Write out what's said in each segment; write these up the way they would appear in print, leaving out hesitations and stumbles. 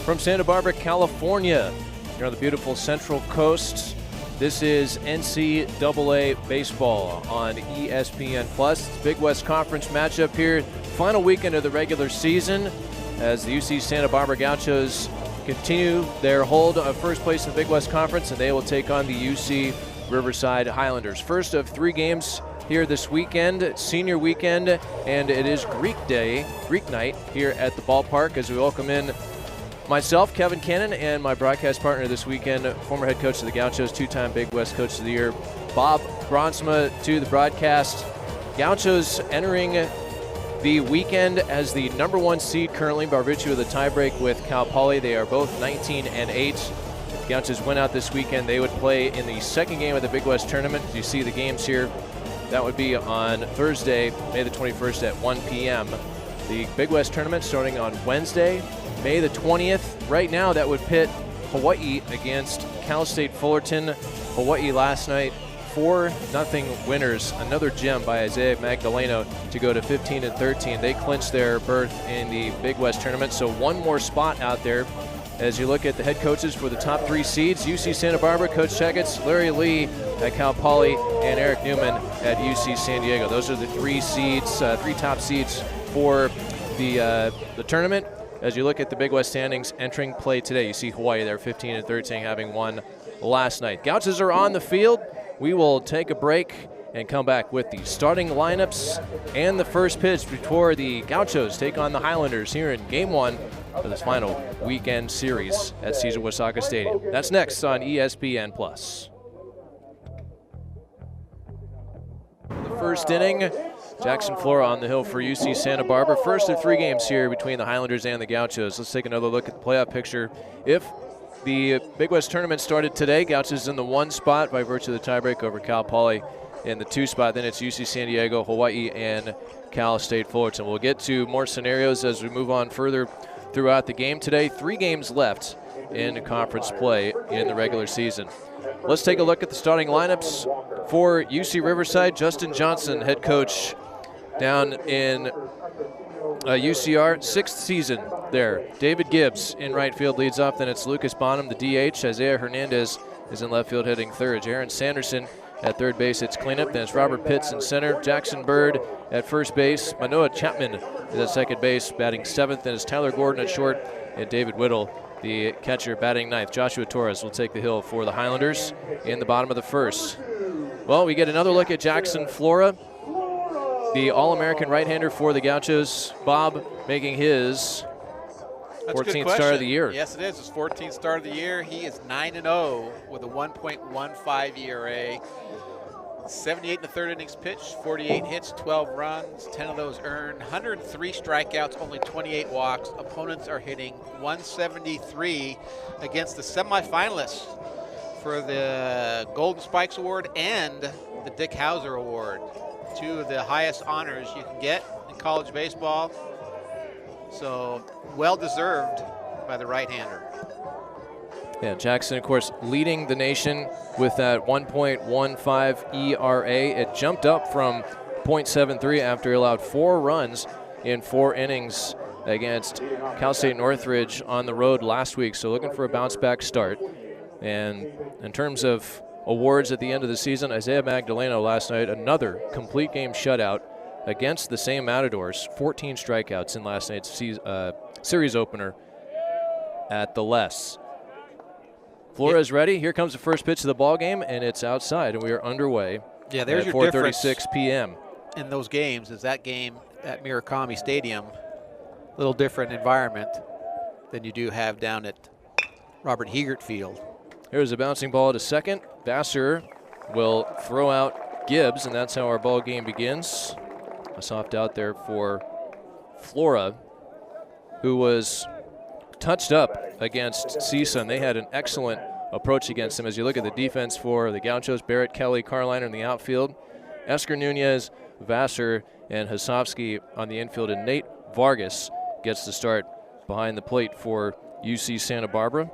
from Santa Barbara, California. Here on the beautiful Central Coast, this is NCAA baseball on ESPN+. It's Big West Conference matchup here. Final weekend of the regular season as the UC Santa Barbara Gauchos continue their hold of first place in the Big West Conference, and they will take on the UC Riverside Highlanders. First of 3 games here this weekend. It's senior weekend, and it is Greek night here at the ballpark as we welcome in myself, Kevin Cannon, and my broadcast partner this weekend, former head coach of the Gauchos, 2-time Big West Coach of the Year, Bob Bronsma, to the broadcast. Gauchos entering the weekend as the number 1 seed currently by virtue of the tiebreak with Cal Poly. They are both 19-8. If the Gauchos win out this weekend, they would play in the second game of the Big West tournament. You see the games here. That would be on Thursday, May the 21st at 1 p.m. The Big West tournament starting on Wednesday, May the 20th. Right now, that would pit Hawaii against Cal State Fullerton. Hawaii last night, 4-0 winners. Another gem by Isaiah Magdaleno to go to 15-13. They clinched their berth in the Big West tournament, so one more spot out there. As you look at the head coaches for the top 3 seeds, UC Santa Barbara, Coach Chegetz, Larry Lee at Cal Poly, and Eric Newman at UC San Diego. Those are the 3 seeds, 3 top seeds for the tournament. As you look at the Big West standings entering play today, you see Hawaii there, 15-13, having won last night. Gauchos are on the field. We will take a break and come back with the starting lineups and the first pitch before the Gauchos take on the Highlanders here in Game 1 of this final weekend series at Cesar Wasaka Stadium. That's next on ESPN+. The first inning, Jackson Flora on the hill for UC Santa Barbara. First of 3 games here between the Highlanders and the Gauchos. Let's take another look at the playoff picture. If the Big West tournament started today, Gauchos in the 1 spot by virtue of the tiebreak over Cal Poly. In the 2 spot, then it's UC San Diego, Hawaii, and Cal State Fullerton. We'll get to more scenarios as we move on further throughout the game today. 3 games left in conference play in the regular season. Let's take a look at the starting lineups for UC Riverside. Justin Johnson, head coach down in UCR, 6th season there. David Gibbs in right field leads off. Then it's Lucas Bonham, the DH. Isaiah Hernandez is in left field hitting 3rd. Jaron Sanderson at 3rd base, it's cleanup. Then it's Robert Pitts in center. Jackson Bird at first base. Manoah Chapman is at 2nd base, batting 7th. Then it's Tyler Gordon at short. And David Whittle, the catcher, batting 9th. Joshua Torres will take the hill for the Highlanders in the bottom of the 1st. Well, we get another look at Jackson Flora, the All-American right-hander for the Gauchos. Bob making his 14th start of the year. Yes, it is. His 14th start of the year. He is 9-0 with a 1.15 ERA. 78 in the 3rd innings pitched, 48 hits, 12 runs, 10 of those earned, 103 strikeouts, only 28 walks. Opponents are hitting 173 against the semifinalists for the Golden Spikes Award and the Dick Hauser Award. 2 of the highest honors you can get in college baseball. So well-deserved by the right-hander. Yeah, Jackson, of course, leading the nation with that 1.15 ERA. It jumped up from 0.73 after he allowed 4 runs in 4 innings against Cal State Northridge on the road last week. So looking for a bounce-back start. And in terms of awards at the end of the season, Isaiah Magdaleno last night, another complete game shutout against the same Matadors. 14 strikeouts in last night's series opener at the Les. Flores ready. Here comes the first pitch of the ball game, and it's outside, and we are underway. Yeah, there's at your 4:36 p.m. in those games. Is that game at Murakami Stadium, a little different environment than you do have down at Robert Hiegert Field. Here's a bouncing ball to second. Vassar will throw out Gibbs, and that's how our ball game begins. A soft out there for Flora, who was touched up against CSUN. They had an excellent approach against him. As you look at the defense for the Gauchos, Barrett, Kelly, Carliner in the outfield, Esker Nunez, Vassar, and Hasovsky on the infield, and Nate Vargas gets the start behind the plate for UC Santa Barbara.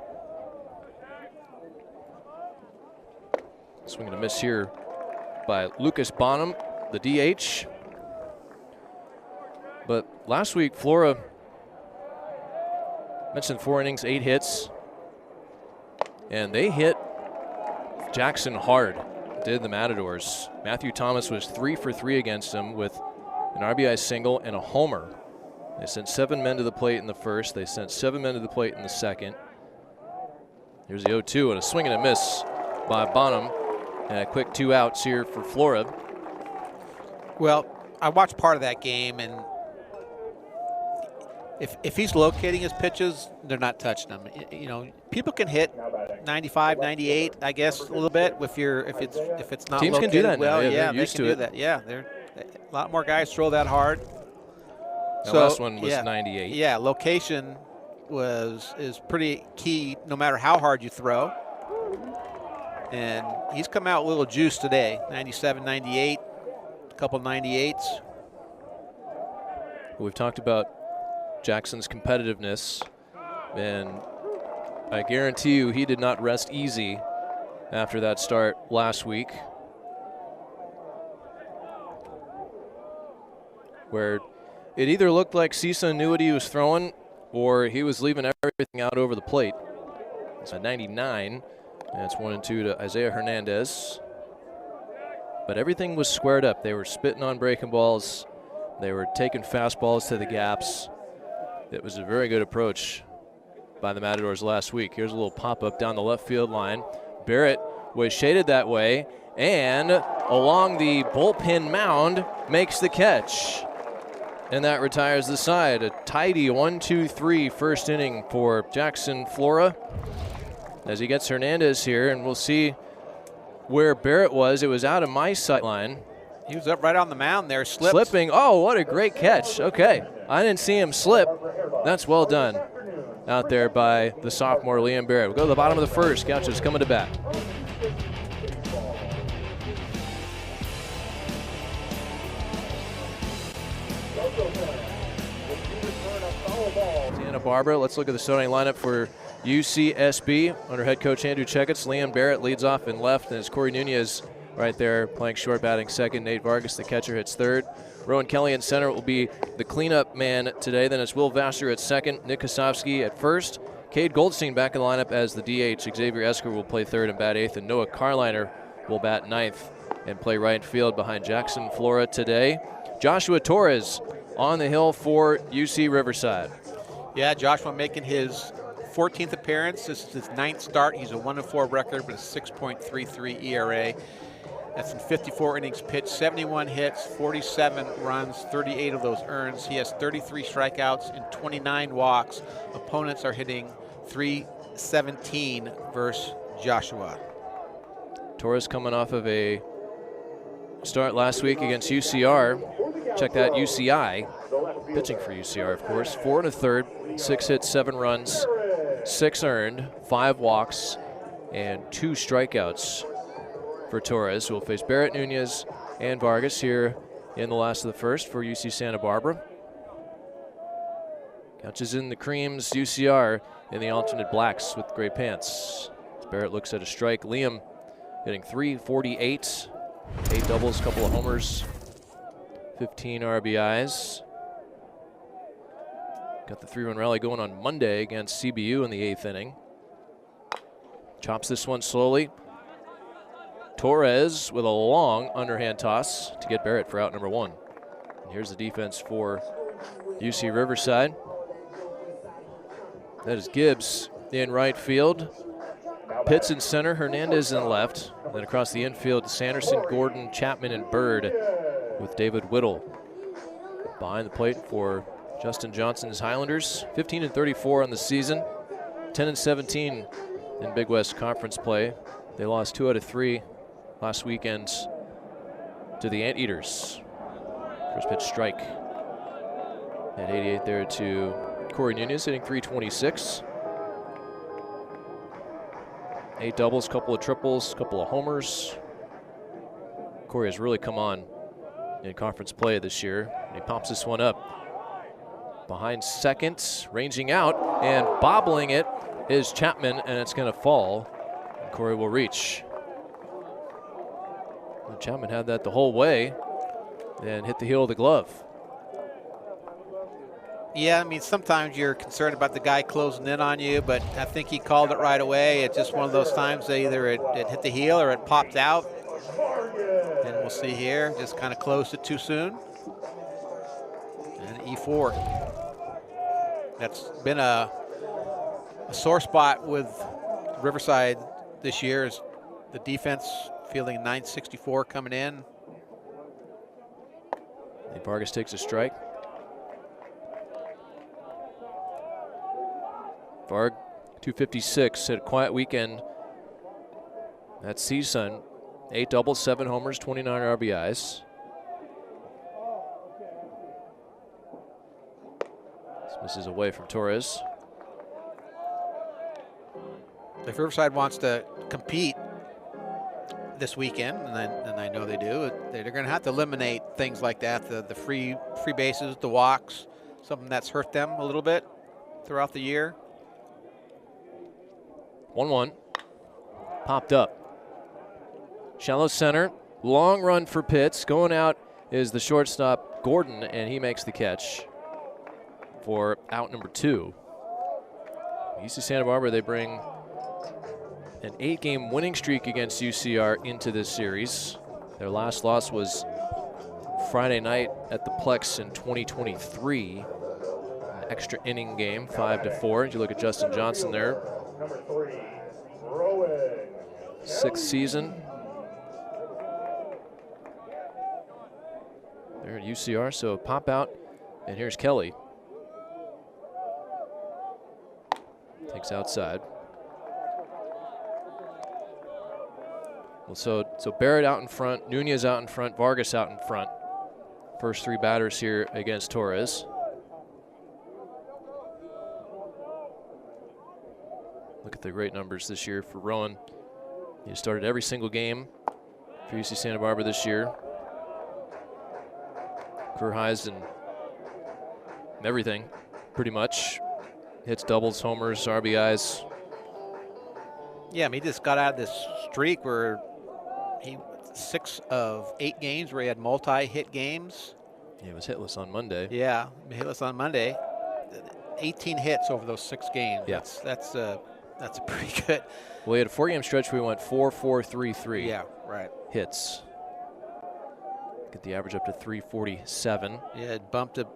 Swing and a miss here by Lucas Bonham, the DH. But last week, Flora Mentioned 4 innings, 8 hits. And they hit Jackson hard, did the Matadors. Matthew Thomas was 3 for 3 against him with an RBI single and a homer. They sent 7 men to the plate in the first. They sent 7 men to the plate in the second. Here's the 0-2 and a swing and a miss by Bonham. And a quick 2 outs here for Flora. Well, I watched part of that game, and if he's locating his pitches, they're not touching them. You know, people can hit 95, 98, I guess, a little bit if it's not Teams located can do that well. now. Yeah, they they used can to do it. that. Yeah, a lot more guys throw that hard. The last one was 98. Yeah, location is pretty key no matter how hard you throw. And he's come out a little juiced today, 97, 98, a couple 98s. We've talked about Jackson's competitiveness, and I guarantee you he did not rest easy after that start last week, where it either looked like Cisa knew what he was throwing or he was leaving everything out over the plate. It's a 99. That's 1-2 to Isaiah Hernandez. But everything was squared up. They were spitting on breaking balls. They were taking fastballs to the gaps. It was a very good approach by the Matadors last week. Here's a little pop-up down the left field line. Barrett was shaded that way, and along the bullpen mound makes the catch. And that retires the side. A tidy 1-2-3 first inning for Jackson Flora as he gets Hernandez here, and we'll see where Barrett was. It was out of my sight line. He was up right on the mound there, Slipping. Oh, what a great catch. Okay, I didn't see him slip. That's well done out there by the sophomore Liam Barrett. We'll go to the bottom of the first. Gaucho's coming to bat. Santa Barbara. Let's look at the starting lineup for UCSB. Under head coach Andrew Checketts, Liam Barrett leads off in left, and it's Corey Nunez right there playing short, batting second. Nate Vargas, the catcher, hits third. Rowan Kelly in center will be the cleanup man today. Then it's Will Vassar at second, Nick Kosofsky at first. Cade Goldstein back in the lineup as the DH. Xavier Esker will play third and bat eighth, and Noah Carliner will bat ninth and play right field behind Jackson Flora today. Joshua Torres on the hill for UC Riverside. Yeah, Joshua making his 14th appearance. This is his 9th start. He's a 1-4 record with a 6.33 ERA. That's in 54 innings pitched, 71 hits, 47 runs, 38 of those earns. He has 33 strikeouts and 29 walks. Opponents are hitting .317 versus Joshua. Torres coming off of a start last week against UCR. Check that, UCI. Pitching for UCR, of course. 4 1/3, 6 hits, 7 runs, 6 earned, 5 walks, and 2 strikeouts for Torres, who will face Barrett, Nunez, and Vargas here in the last of the first for UC Santa Barbara. Couches in the creams, UCR in the alternate blacks with gray pants. As Barrett looks at a strike. Liam hitting .348, 8 doubles, couple of homers, 15 RBIs. Got the 3-run rally going on Monday against CBU in the 8th inning. Chops this one slowly. Torres with a long underhand toss to get Barrett for out number 1. And here's the defense for UC Riverside. That is Gibbs in right field. Pitts in center, Hernandez in left. Then across the infield, Sanderson, Gordon, Chapman, and Bird with David Whittle. Behind the plate for Justin Johnson's Highlanders. 15-34 on the season. 10-17 in Big West Conference play. They lost 2 out of 3 last weekend to the Anteaters. First pitch strike at 88 there to Corey Nunez, hitting .326. 8 doubles, couple of triples, couple of homers. Corey has really come on in conference play this year. And he pops this one up. Behind second, ranging out, and bobbling it is Chapman, and it's going to fall. And Corey will reach. And Chapman had that the whole way and hit the heel of the glove. Yeah, I mean, sometimes you're concerned about the guy closing in on you, but I think he called it right away. It's just one of those times that either it hit the heel or it popped out. And we'll see here, just kind of closed it too soon. And E4. That's been a sore spot with Riverside this year, is the defense fielding 964 coming in. And Vargas takes a strike. Varg, 256, had a quiet weekend at CSUN. 8 doubles, 7 homers, 29 RBIs. This misses away from Torres. If Riverside wants to compete this weekend, and I know they do, they're going to have to eliminate things like that, the free bases, the walks, something that's hurt them a little bit throughout the year. 1-1. Popped up. Shallow center. Long run for Pitts. Going out is the shortstop, Gordon, and he makes the catch for out number 2. UC Santa Barbara, they bring an 8-game winning streak against UCR into this series. Their last loss was Friday night at the Plex in 2023. An extra inning game, 5-4. As you look at Justin Johnson there. Number 3, Rowan. 6th season. They're at UCR, so pop out, and here's Kelly. Takes outside. Well, so Barrett out in front, Nunez out in front, Vargas out in front. First 3 batters here against Torres. Look at the great numbers this year for Rowan. He started every single game for UC Santa Barbara this year. Career highs in everything, pretty much. Hits, doubles, homers, RBIs. Yeah, I mean, he just got out of this streak where he 6 of 8 games where he had multi-hit games. Yeah, he was hitless on Monday. Yeah, hitless on Monday. 18 hits over those 6 games. Yeah. That's a pretty good. Well, he had a 4-game stretch where he went 4-4-3-3. Yeah, right. Hits. Get the average up to 347. Yeah, it bumped a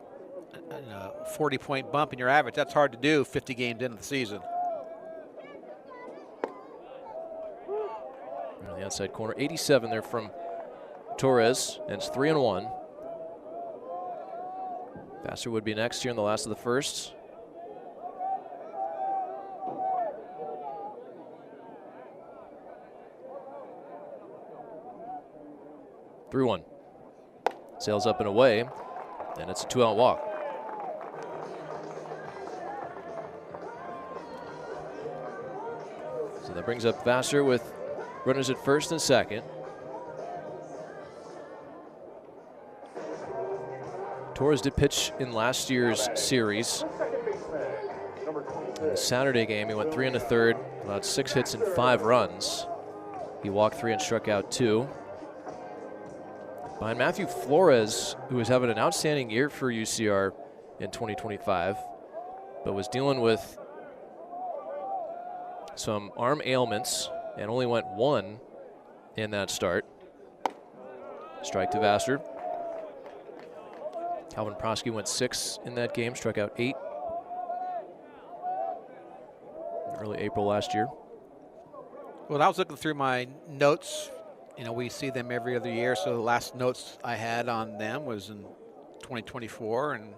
40-point bump in your average. That's hard to do 50 games into the season. On the outside corner, 87 there from Torres, and it's 3-1. Vassar would be next here in the last of the first. Three 1. Sails up and away, and it's a 2-out walk. So that brings up Vassar with runners at first and second. Torres did pitch in last year's series. In the Saturday game, he went 3 1/3, allowed 6 hits and 5 runs. He walked 3 and struck out 2. Behind Matthew Flores, who was having an outstanding year for UCR in 2025, but was dealing with some arm ailments and only went 1 in that start. Strike to Vassar. Calvin Prosky went 6 in that game, struck out 8 in early April last year. Well, I was looking through my notes. You know, we see them every other year, so the last notes I had on them was in 2024. And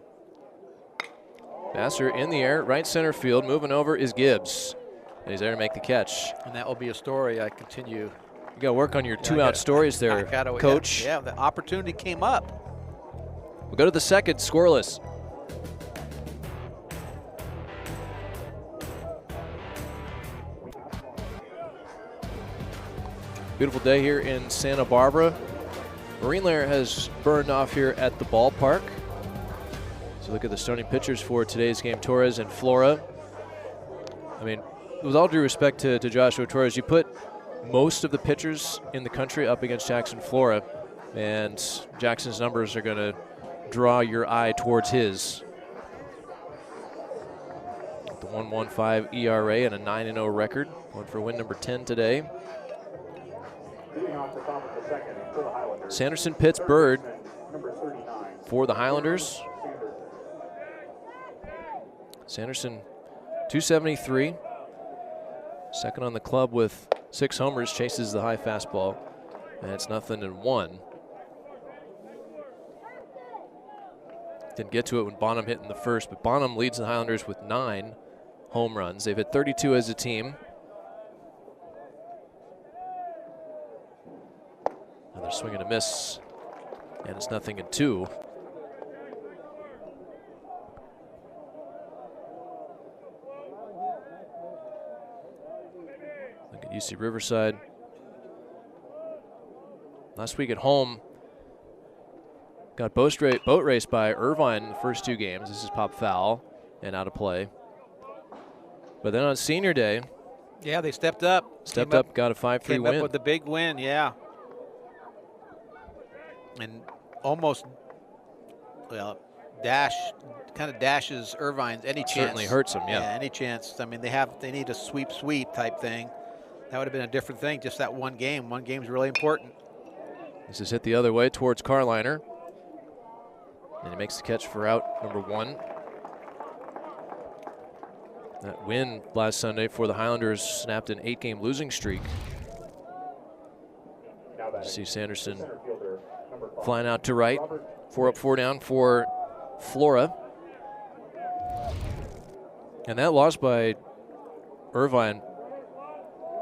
Vassar in the air, right center field, moving over is Gibbs. And he's there to make the catch. And that will be a story I continue. You got to work on your 2-out stories there, Coach. Yeah, the opportunity came up. We'll go to the second, scoreless. Beautiful day here in Santa Barbara. Marine Layer has burned off here at the ballpark. So look at the starting pitchers for today's game, Torres and Flora. I mean, with all due respect to Joshua Torres, you put most of the pitchers in the country up against Jackson Flora, and Jackson's numbers are going to draw your eye towards his. The 1.15 ERA and a 9-0 record. Going for win number 10 today. Sanderson, Pitts, Bird for the Highlanders. Sanderson, 273. Second on the club with 6 homers, chases the high fastball. And it's 0-1. Didn't get to it when Bonham hit in the first, but Bonham leads the Highlanders with 9 home runs. They've hit 32 as a team. Another swing and a miss, and it's 0-2. Look at UC Riverside. Last week at home, got boat raced by Irvine in the first 2 games. This is pop foul and out of play. But then on senior day, yeah, they stepped up. Got a 5-3 win. Came up with the big win, yeah. And almost, well, kind of dashes Irvine's any chance. Certainly hurts them, yeah. Any chance. I mean, they need a sweep type thing. That would have been a different thing, just that one game. One game's really important. This is hit the other way towards Carliner. And he makes the catch for out number 1. That win last Sunday for the Highlanders snapped an 8-game losing streak. You see Sanderson flying out to right. 4 up, 4 down for Flora. And that loss by Irvine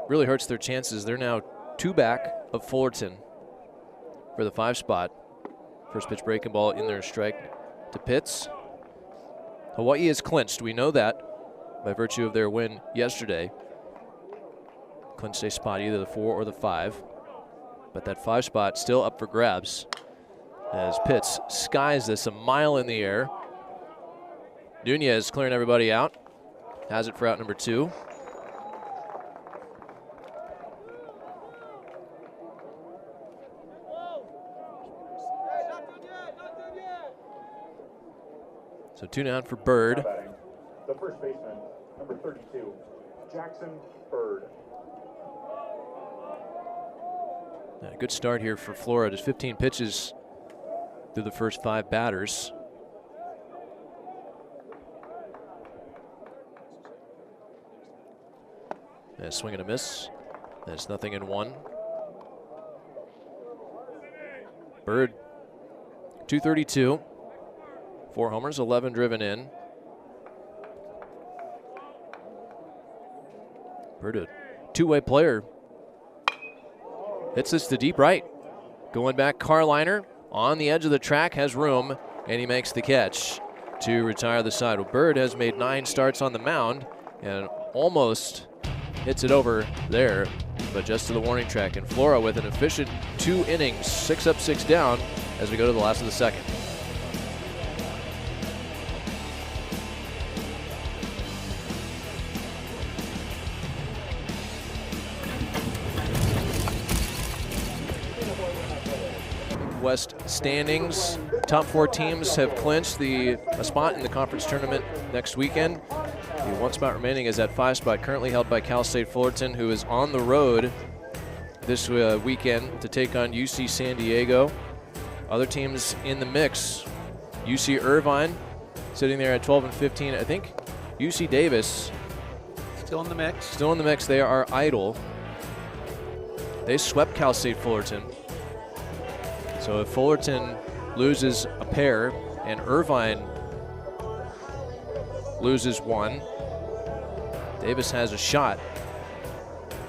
really hurts their chances. They're now 2 back of Fullerton for the 5 spot. First pitch breaking ball in there, strike to Pitts. Hawaii is clinched. We know that by virtue of their win yesterday. Clinched a spot, either the 4 or the 5. But that 5 spot still up for grabs as Pitts skies this a mile in the air. Nunez clearing everybody out. Has it for out number 2. So 2 down for Bird. The first baseman, number 32, Jackson Bird. A good start here for Flora. Just 15 pitches through the first 5 batters. And a swing and a miss. That's 0-1. Bird, 232. 4 homers, 11 driven in. Bird, a 2-way player. Hits this to deep right. Going back, Carliner on the edge of the track, has room, and he makes the catch to retire the side. Well, Bird has made 9 starts on the mound and almost hits it over there, but just to the warning track. And Flora with an efficient 2 innings, 6 up, 6 down, as we go to the last of the second. West standings. Top 4 teams have clinched a spot in the conference tournament next weekend. The 1 spot remaining is at 5 spot, currently held by Cal State Fullerton, who is on the road this weekend to take on UC San Diego. Other teams in the mix, UC Irvine sitting there at 12 and 15. I think UC Davis still in the mix. Still in the mix. They are idle. They swept Cal State Fullerton. So if Fullerton loses a pair and Irvine loses 1, Davis has a shot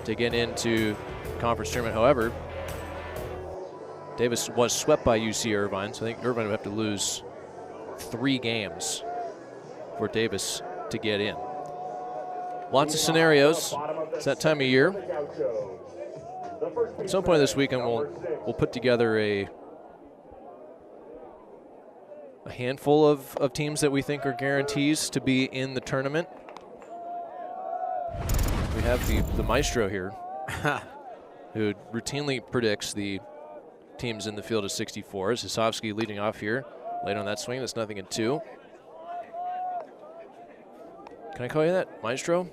to get into conference tournament. However, Davis was swept by UC Irvine, so I think Irvine would have to lose 3 games for Davis to get in. Lots of scenarios. It's that time of year. At some point this weekend, we'll put together a handful of teams that we think are guarantees to be in the tournament. We have the maestro here who routinely predicts the teams in the field of 64. Sosovsky leading off here. Late on that swing, that's 0-2. Can I call you that? Maestro?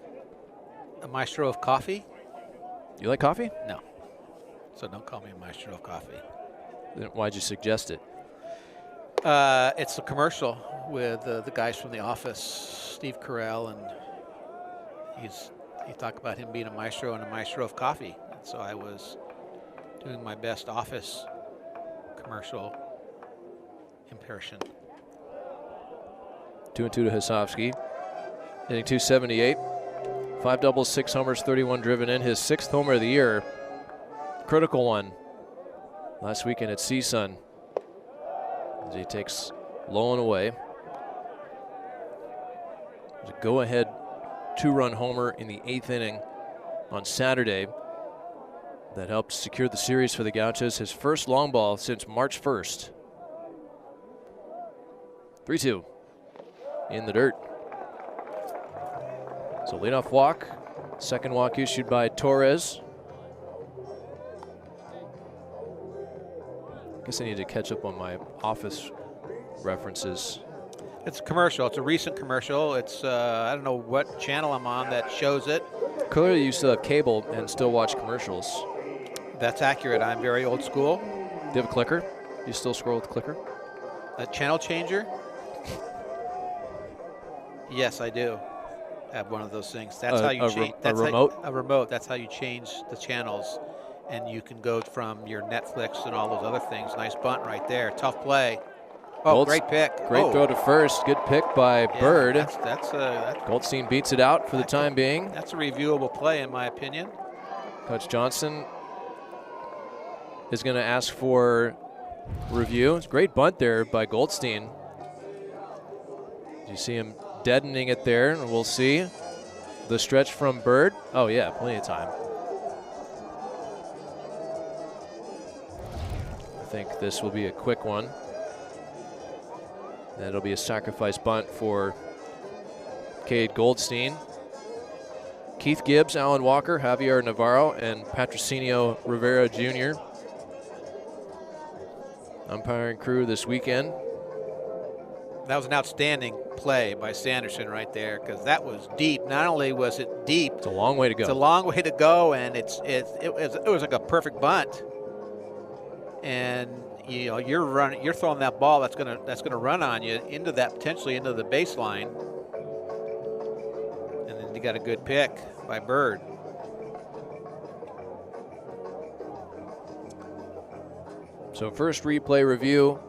A maestro of coffee? You like coffee? No. So don't call me a maestro of coffee. Then why'd you suggest it? It's a commercial with the guys from The Office, Steve Carell, and he talked about him being a maestro and a maestro of coffee. And so I was doing my best Office commercial impression. 2-2 to Hosofsky. Hitting .278. 5 doubles, 6 homers, 31 driven in. His 6th homer of the year. Critical one last weekend at CSUN. As he takes low and away. There's a go-ahead 2-run homer in the 8th inning on Saturday that helped secure the series for the Gauchos. His first long ball since March 1st. 3-2 in the dirt. So leadoff walk. Second walk issued by Torres. Guess I need to catch up on my Office references. It's a commercial. It's a recent commercial. It's I don't know what channel I'm on that shows it. Clearly you still have cable and still watch commercials. That's accurate. I'm very old school. Do you have a clicker? You still scroll with the clicker? A channel changer? Yes, I do have one of those things. That's how you change. A remote? A remote. That's how you change the channels. And you can go from your Netflix and all those other things. Nice bunt right there. Tough play. Oh, great pick. Great throw to first. Good pick by Bird. That's Goldstein beats it out for the time being. That's a reviewable play, in my opinion. Coach Johnson is going to ask for review. It's a great bunt there by Goldstein. You see him deadening it there, and we'll see the stretch from Bird. Oh, yeah, plenty of time. I think this will be a quick one. And it'll be a sacrifice bunt for Cade Goldstein. Keith Gibbs, Alan Walker, Javier Navarro, and Patrocinio Rivera Jr. Umpiring crew this weekend. That was an outstanding play by Sanderson right there, because that was deep. Not only was it deep, it's a long way to go. It's a long way to go, and it was like a perfect bunt. And you know you're throwing that ball that's gonna run on you into that, potentially into the baseline, and then you got a good pick by Bird. So first replay review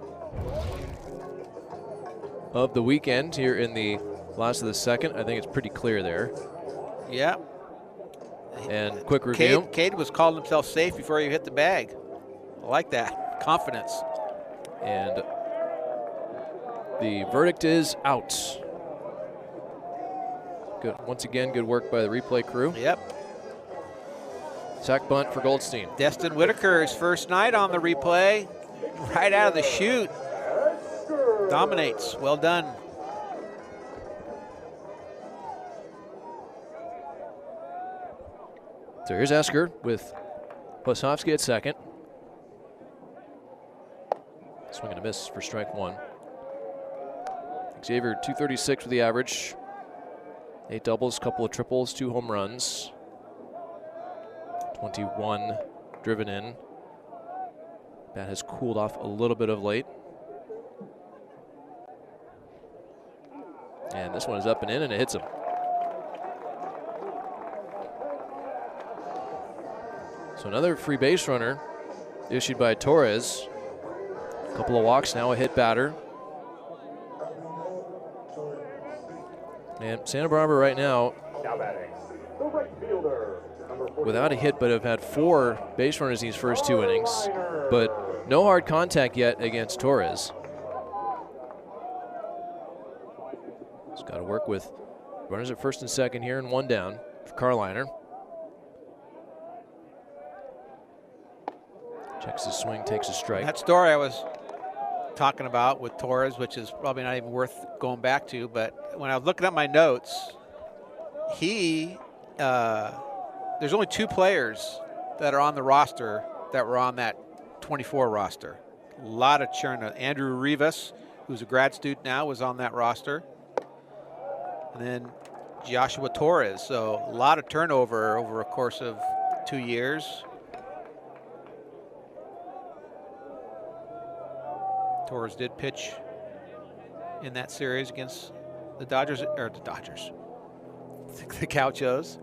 of the weekend here in the last of the second. I think it's pretty clear there. Yeah. And quick review. Cade was calling himself safe before he hit the bag. I like that. Confidence. And the verdict is out. Good. Once again, good work by the replay crew. Yep. Sack bunt for Goldstein. Destin Whitaker's first night on the replay. Right out of the chute. Dominates. Well done. So here's Esker with Hosofsky at second. Swing and a miss for strike one. Xavier, 236 for the average. 8 doubles, couple of triples, 2 home runs. 21 driven in. Bat has cooled off a little bit of late. And this one is up and in, and it hits him. So another free base runner issued by Torres. A couple of walks, now a hit batter. And Santa Barbara right now, without a hit, but have had 4 base runners in these first 2 innings. But no hard contact yet against Torres. He's got to work with runners at first and second here, and 1 down for Carliner. Checks his swing, takes a strike. That story I was talking about with Torres, which is probably not even worth going back to, but when I was looking at my notes, there's only 2 players that are on the roster that were on that 24 roster. A lot of churn. Andrew Rivas, who's a grad student now, was on that roster. And then Joshua Torres. So a lot of turnover over a course of 2 years. Torres did pitch in that series against the Dodgers, the Gauchos.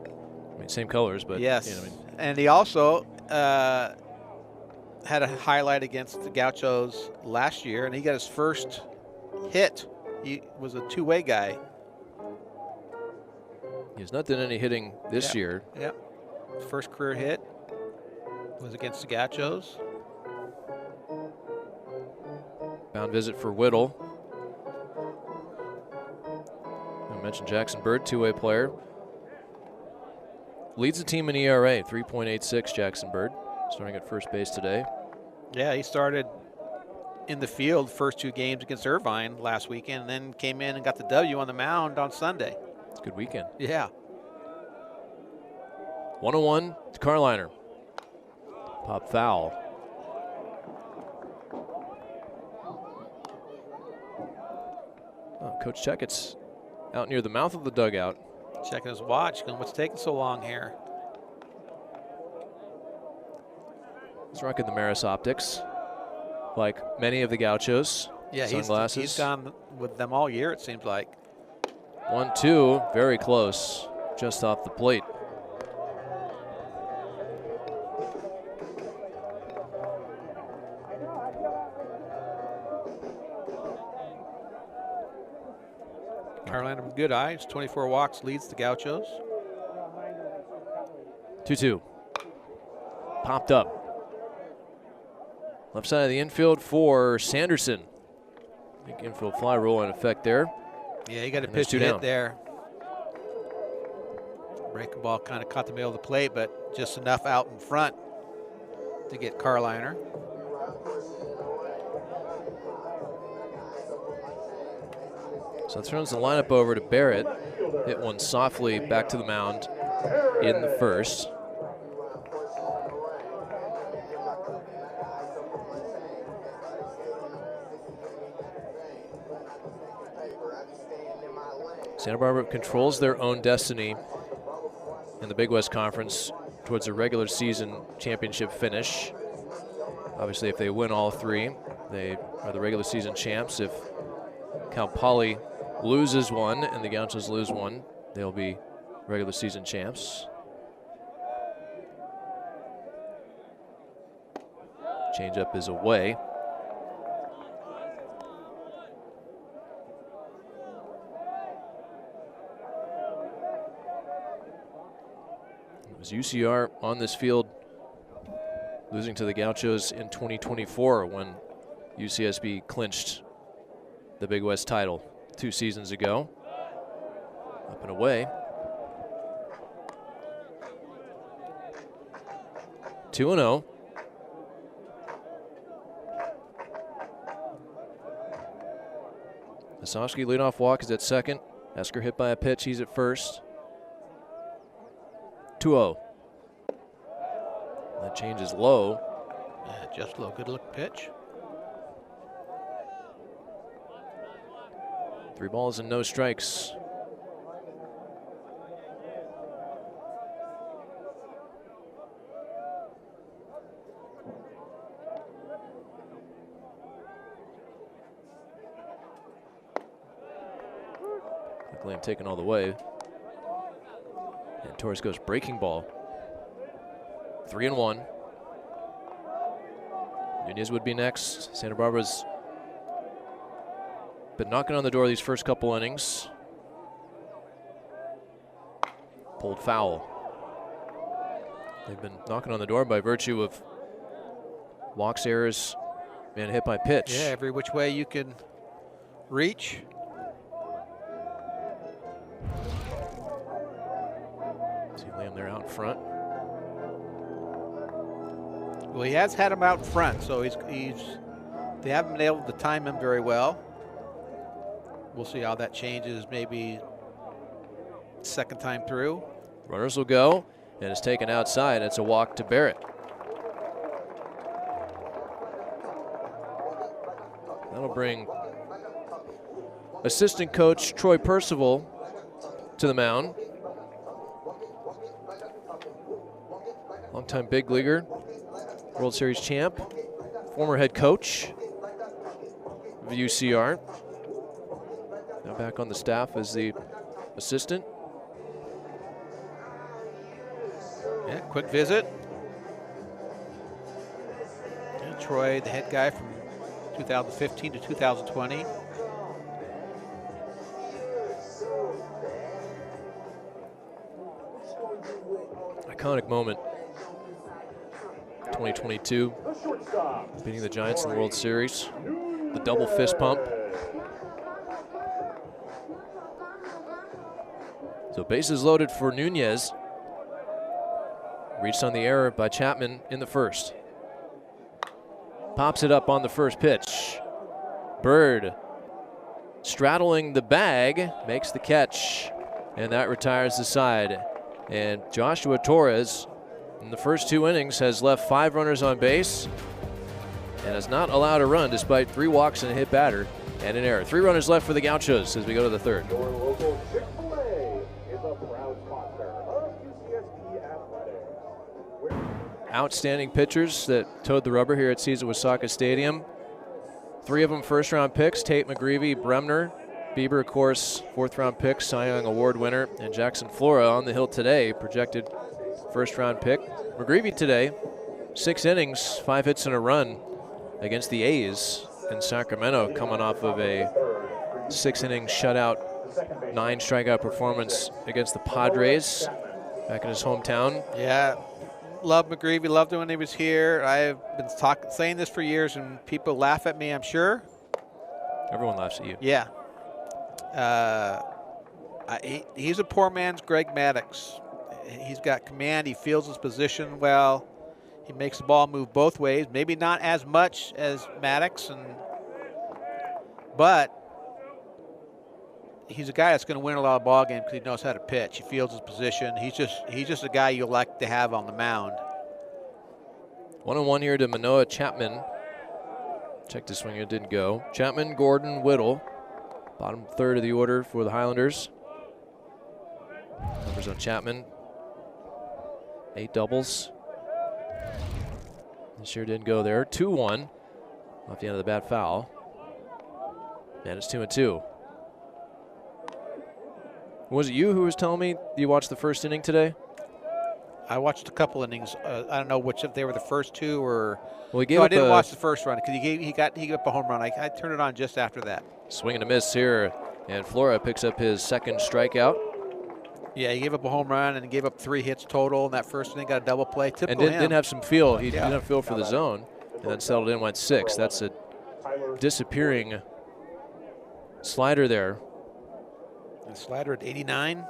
I mean, same colors, but yes. You know, I mean, and he also had a highlight against the Gauchos last year, and he got his first hit. He was a two-way guy. he's not done any hitting this year. Yep. First career hit was against the Gauchos. Bound visit for Whittle. I mentioned Jackson Bird, two-way player. Leads the team in ERA, 3.86, Jackson Bird, starting at first base today. Yeah, he started in the field first 2 games against Irvine last weekend, and then came in and got the W on the mound on Sunday. It's a good weekend. Yeah. 101 to Carliner. Pop foul. Oh, Coach Checkett's out near the mouth of the dugout. Checking his watch, going, what's taking so long here? He's rocking the Maris optics, like many of the Gauchos. Yeah, sunglasses. He's gone with them all year, it seems like. 1-2, very close, just off the plate. Carolina with good eyes, 24 walks, leads the Gauchos. 2-2. Popped up. Left side of the infield for Sanderson. Big infield fly rule in effect there. Yeah, you got to And there's pitch a two hit down. there. Breaking ball kind of caught the middle of the plate, but just enough out in front to get Carliner. So throws the lineup over to Barrett. Hit one softly back to the mound in the first. Santa Barbara controls their own destiny in the Big West Conference towards a regular season championship finish. Obviously, if they win all 3, they are the regular season champs. If Cal Poly loses one and the Gauchos lose one, they'll be regular season champs. Changeup is away. It was UCR on this field losing to the Gauchos in 2024 when UCSB clinched the Big West title 2 seasons ago. Up and away. 2-0. Osowski leadoff walk is at second. Esker hit by a pitch. He's at first. 2-0. That change is low. Yeah, just low. Good look pitch. 3 balls and no strikes. McLean taken all the way. And Torres goes breaking ball. 3-1. Nunez would be next. Santa Barbara's been knocking on the door these first couple innings. Pulled foul. They've been knocking on the door by virtue of walks, errors, and hit by pitch. Yeah, every which way you can reach. See Lamb there out front. Well, he has had him out in front, so they haven't been able to time him very well. We'll see how that changes maybe second time through. Runners will go, and it's taken outside. It's a walk to Barrett. That'll bring assistant coach Troy Percival to the mound. Longtime big leaguer, World Series champ, former head coach of UCR. Now back on the staff as the assistant. Yeah, quick visit. And Troy, the head guy from 2015 to 2020. Iconic moment. 2022, beating the Giants in the World Series. The double fist pump. So bases loaded for Nunez. Reached on the error by Chapman in the first. Pops it up on the first pitch. Bird straddling the bag, makes the catch, and that retires the side. And Joshua Torres, in the first 2 innings, has left 5 runners on base and has not allowed a run despite 3 walks and a hit batter and an error. 3 runners left for the Gauchos as we go to the third. Your local Chick-fil-A is a proud sponsor of UCSB Athletics. Outstanding pitchers that towed the rubber here at Cesar Wasaka Stadium. 3 of them first-round picks: Tate McGreevy, Bremner. Bieber, of course, 4th-round pick, Cy Young Award winner, and Jackson Flora on the hill today, projected first-round pick. McGreevy today, 6 innings, 5 hits and a run against the A's in Sacramento, coming off of a 6-inning shutout, 9-strikeout performance against the Padres back in his hometown. Yeah, love McGreevy, loved him when he was here. I've been saying this for years, and people laugh at me, I'm sure. Everyone laughs at you. Yeah. He's a poor man's Greg Maddux. He's got command. He feels his position well. He makes the ball move both ways. Maybe not as much as Maddux, but he's a guy that's going to win a lot of ball games because he knows how to pitch. He feels his position. He's just a guy you like to have on the mound. 1-1 here to Manoah Chapman. Check the swing, it didn't go. Chapman, Gordon, Whittle. Bottom third of the order for the Highlanders. Numbers on Chapman. 8 doubles. This sure didn't go there. 2-1 off the end of the bat foul. And it's 2-2. Was it you who was telling me you watched the first inning today? I watched a couple innings. I don't know which if they were the first 2 or. Well, he gave no, up I didn't watch the first run because he gave up a home run. I turned it on just after that. Swing and a miss here, and Flora picks up his 2nd strikeout. Yeah, he gave up a home run and gave up 3 hits total in that first inning. Got a double play. Typical And didn't have some feel. He Yeah. didn't have feel for the zone, and then settled in, went 6. That's a disappearing slider there. And slider at 89.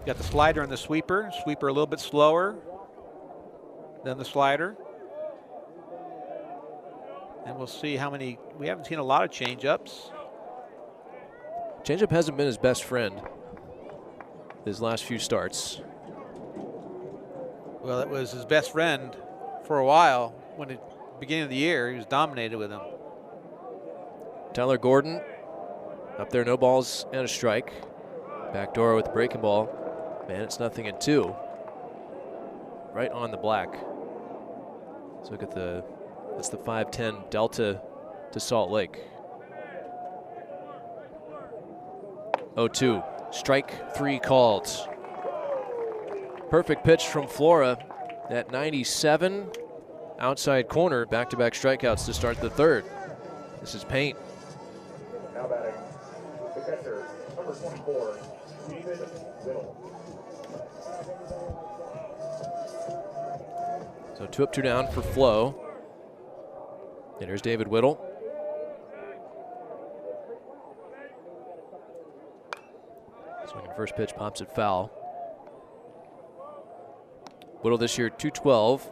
Got the slider and the sweeper. Sweeper a little bit slower than the slider. And we'll see how many. We haven't seen a lot of change-ups. Changeup hasn't been his best friend his last few starts. Well, it was his best friend for a while. When at the beginning of the year, he was dominated with him. Tyler Gordon up there, no balls and a strike. Backdoor with the breaking ball. Man, it's 0-2. Right on the black. Let's look at that's the 5-10 delta to Salt Lake. 0-2. Strike 3 called. Perfect pitch from Flora at 97. Outside corner, back-to-back strikeouts to start the third. This is Paint. Now batting, the catcher, number 24, David Whittle. So 2 up, 2 down for Flo. And here's David Whittle. Swinging first pitch, pops it foul. Whittle this year 212.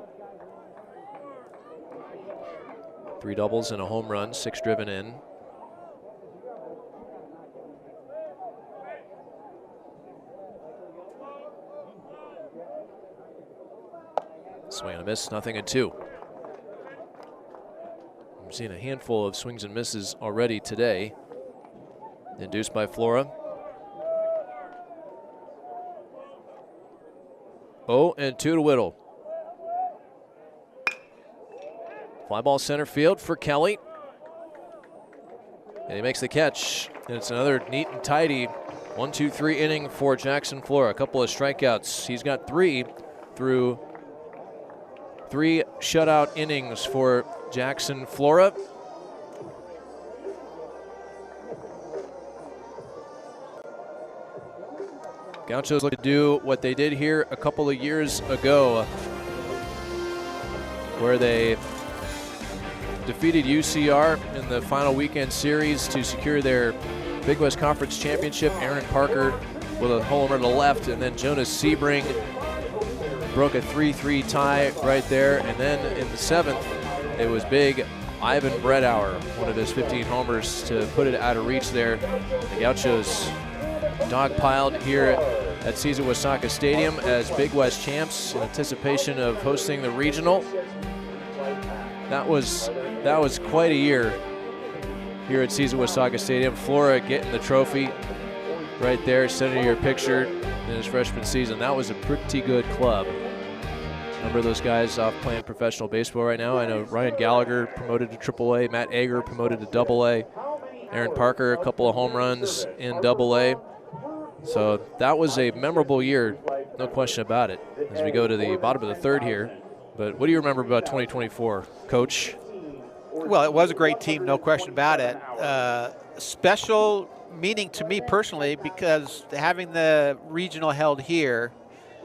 3 doubles and a home run, 6 driven in. Swing and a miss, 0-2. I'm seeing a handful of swings and misses already today, induced by Flora. 0-2 to Whittle. Fly ball center field for Kelly. And he makes the catch. And it's another neat and tidy 1-2-3 inning for Jackson Flora. A couple of strikeouts. He's got 3 through 3 shutout innings for Jackson Flora. Gauchos look to do what they did here a couple of years ago, where they defeated UCR in the final weekend series to secure their Big West Conference Championship. Aaron Parker with a homer to the left, and then Jonas Sebring broke a 3-3 tie right there. And then in the 7th, it was big Ivan Bredauer, one of his 15 homers, to put it out of reach there. The Gauchos dogpiled here at Cesar Wasaka Stadium as Big West champs in anticipation of hosting the regional. That was quite a year here at Cesar Wasaka Stadium. Flora getting the trophy right there, center of your picture in his freshman season. That was a pretty good club. A number of those guys off playing professional baseball right now. I know Ryan Gallagher promoted to AAA, Matt Ager promoted to AA, Aaron Parker a couple of home runs in AA. So that was a memorable year, no question about it, as we go to the bottom of the 3rd here. But what do you remember about 2024, Coach? Well, it was a great team, no question about it. Special meaning to me personally because having the regional held here,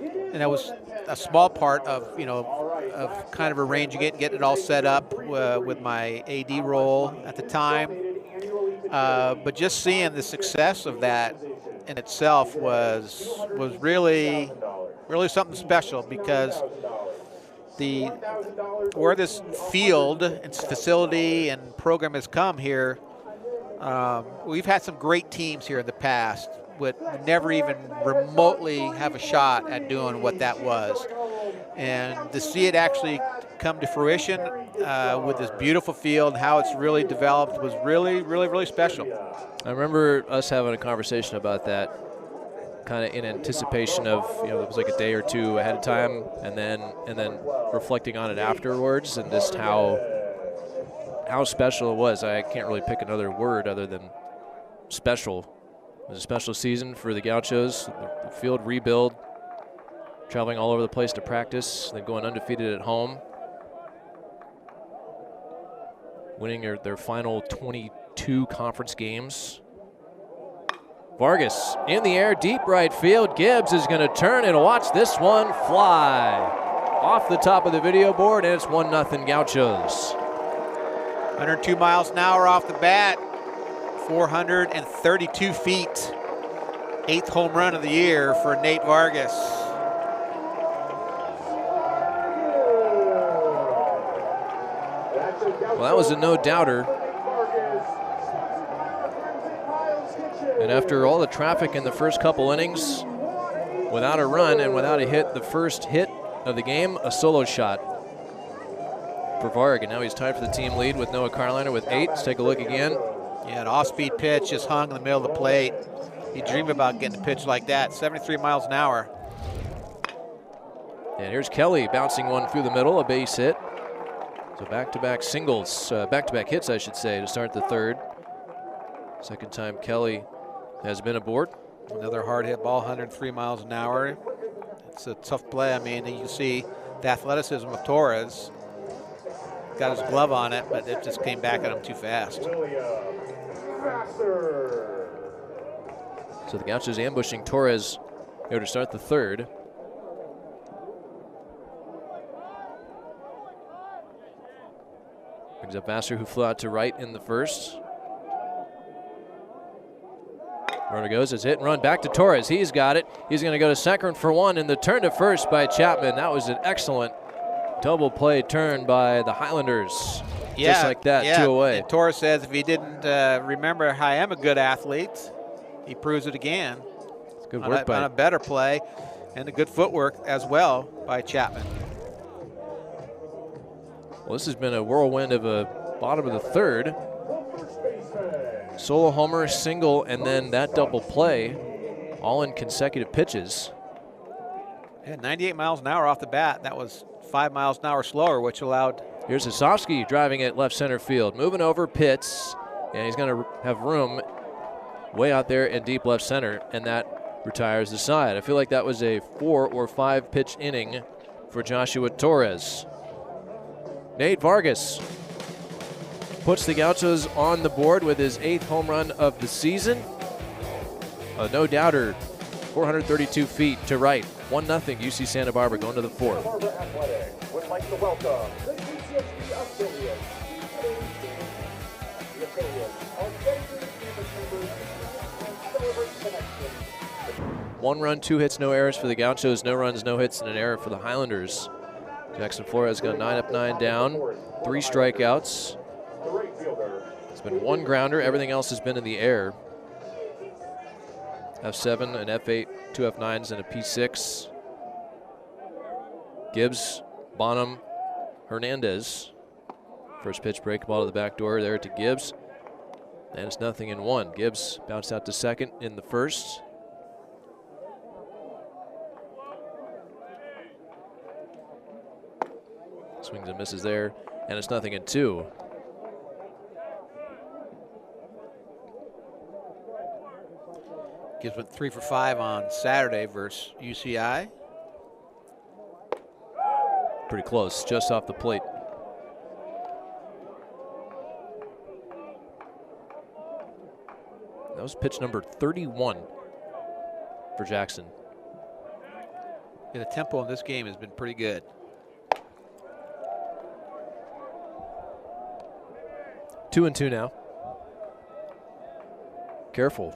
and that was a small part of, of kind of arranging it, getting it all set up with my AD role at the time. But just seeing the success of that in itself was really something special, because where this field and facility and program has come here, we've had some great teams here in the past, would never even remotely have a shot at doing what that was. And to see it actually come to fruition with this beautiful field and how it's really developed was really special. I remember us having a conversation about that, kind of in anticipation of, it was like a day or two ahead of time, and then reflecting on it afterwards, and just how special it was. I can't really pick another word other than special. It was a special season for the Gauchos. The field rebuild, traveling all over the place to practice, then going undefeated at home, winning their final 22 conference games. Vargas in the air, deep right field. Gibbs is going to turn and watch this one fly off the top of the video board, and it's 1-0 Gauchos. 102 miles an hour off the bat, 432 feet. 8th home run of the year for Nate Vargas. Well, that was a no-doubter. And after all the traffic in the first couple innings, without a run and without a hit, the first hit of the game, a solo shot for Varg. And now he's tied for the team lead with Noah Carliner with 8. Let's take a look again. Yeah, an off-speed pitch just hung in the middle of the plate. You dream about getting a pitch like that, 73 miles an hour. And here's Kelly bouncing one through the middle, a base hit. So back-to-back singles, back-to-back hits, I should say, to start the 3rd. Second time Kelly has been aboard. Another hard hit ball, 103 miles an hour. It's a tough play. I mean, you can see the athleticism of Torres. Got his glove on it, but it just came back at him too fast. So the Gauchos ambushing Torres here to start the 3rd. Brings up Vassar, who flew out to right in the 1st. Runner goes, it's hit and run back to Torres. He's got it. He's going to go to second for 1, and the turn to first by Chapman. That was an excellent double play turn by the Highlanders. Yeah, just like that, yeah. 2 away. And Torres says if he didn't remember I am a good athlete, he proves it again. It's good work on a better play, and a good footwork as well by Chapman. Well, this has been a whirlwind of a bottom of the 3rd. Solo homer, single, and then that double play, all in consecutive pitches. Yeah, 98 miles an hour off the bat. That was 5 miles an hour slower, which allowed. Here's Osofsky driving at left center field. Moving over Pitts, and he's going to have room way out there in deep left center, and that retires the side. I feel like that was a 4 or 5 pitch inning for Joshua Torres. Nate Vargas puts the Gauchos on the board with his 8th home run of the season. A no-doubter, 432 feet to right. 1-0 UC Santa Barbara going to the 4th. Santa Barbara Athletic would like to welcome the GCSB affiliates. The affiliates are dedicated campus members and celebrate connection. 1 run, 2 hits, no errors for the Gauchos. No runs, no hits, and an error for the Highlanders. Jackson Flora has gone 9 up, 9 down. 3 strikeouts. The right fielder. It's been 1 grounder. Everything else has been in the air. F7, an F8, 2 F9s, and a P6. Gibbs, Bonham, Hernandez. First pitch break ball to the back door there to Gibbs. And it's 0-1. Gibbs bounced out to second in the first. Swings and misses there. And it's 0-2. Gibbs went 3 for 5 on Saturday versus UCI. Pretty close, just off the plate. That was pitch number 31 for Jackson. Yeah, the tempo in this game has been pretty good. 2-2 now. Careful.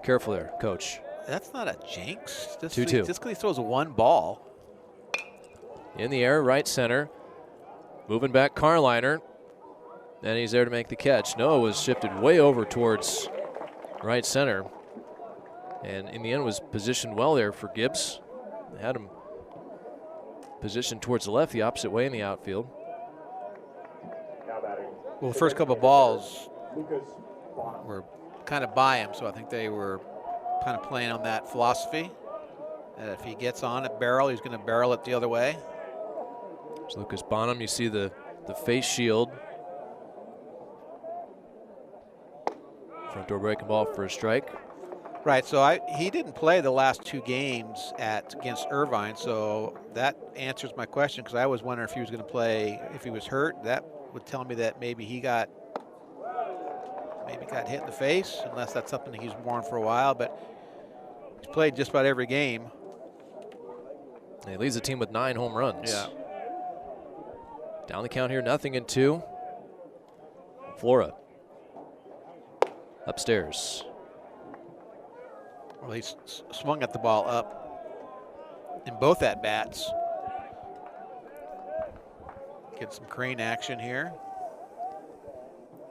Careful there, coach. That's not a jinx. 2-2. Just because he throws 1 ball. In the air, right center. Moving back, Carliner. And he's there to make the catch. Noah was shifted way over towards right center. And in the end was positioned well there for Gibbs. They had him positioned towards the left, the opposite way in the outfield. Now batting. Well, the first couple of balls Lucas Bonham. were kind of by him, so I think they were kind of playing on that philosophy. That if he gets on at barrel, he's going to barrel it the other way. It's Lucas Bonham. You see the face shield. Front door breaking ball for a strike. Right, so he didn't play the last 2 games against Irvine, so that answers my question, because I was wondering if he was going to play, if he was hurt. That would tell me that maybe he got hit in the face, unless that's something he's worn for a while, but he's played just about every game. And he leads the team with 9 home runs. Yeah. Down the count here, 0-2. Flora. Upstairs. Well, he's swung at the ball up in both at-bats. Get some crane action here.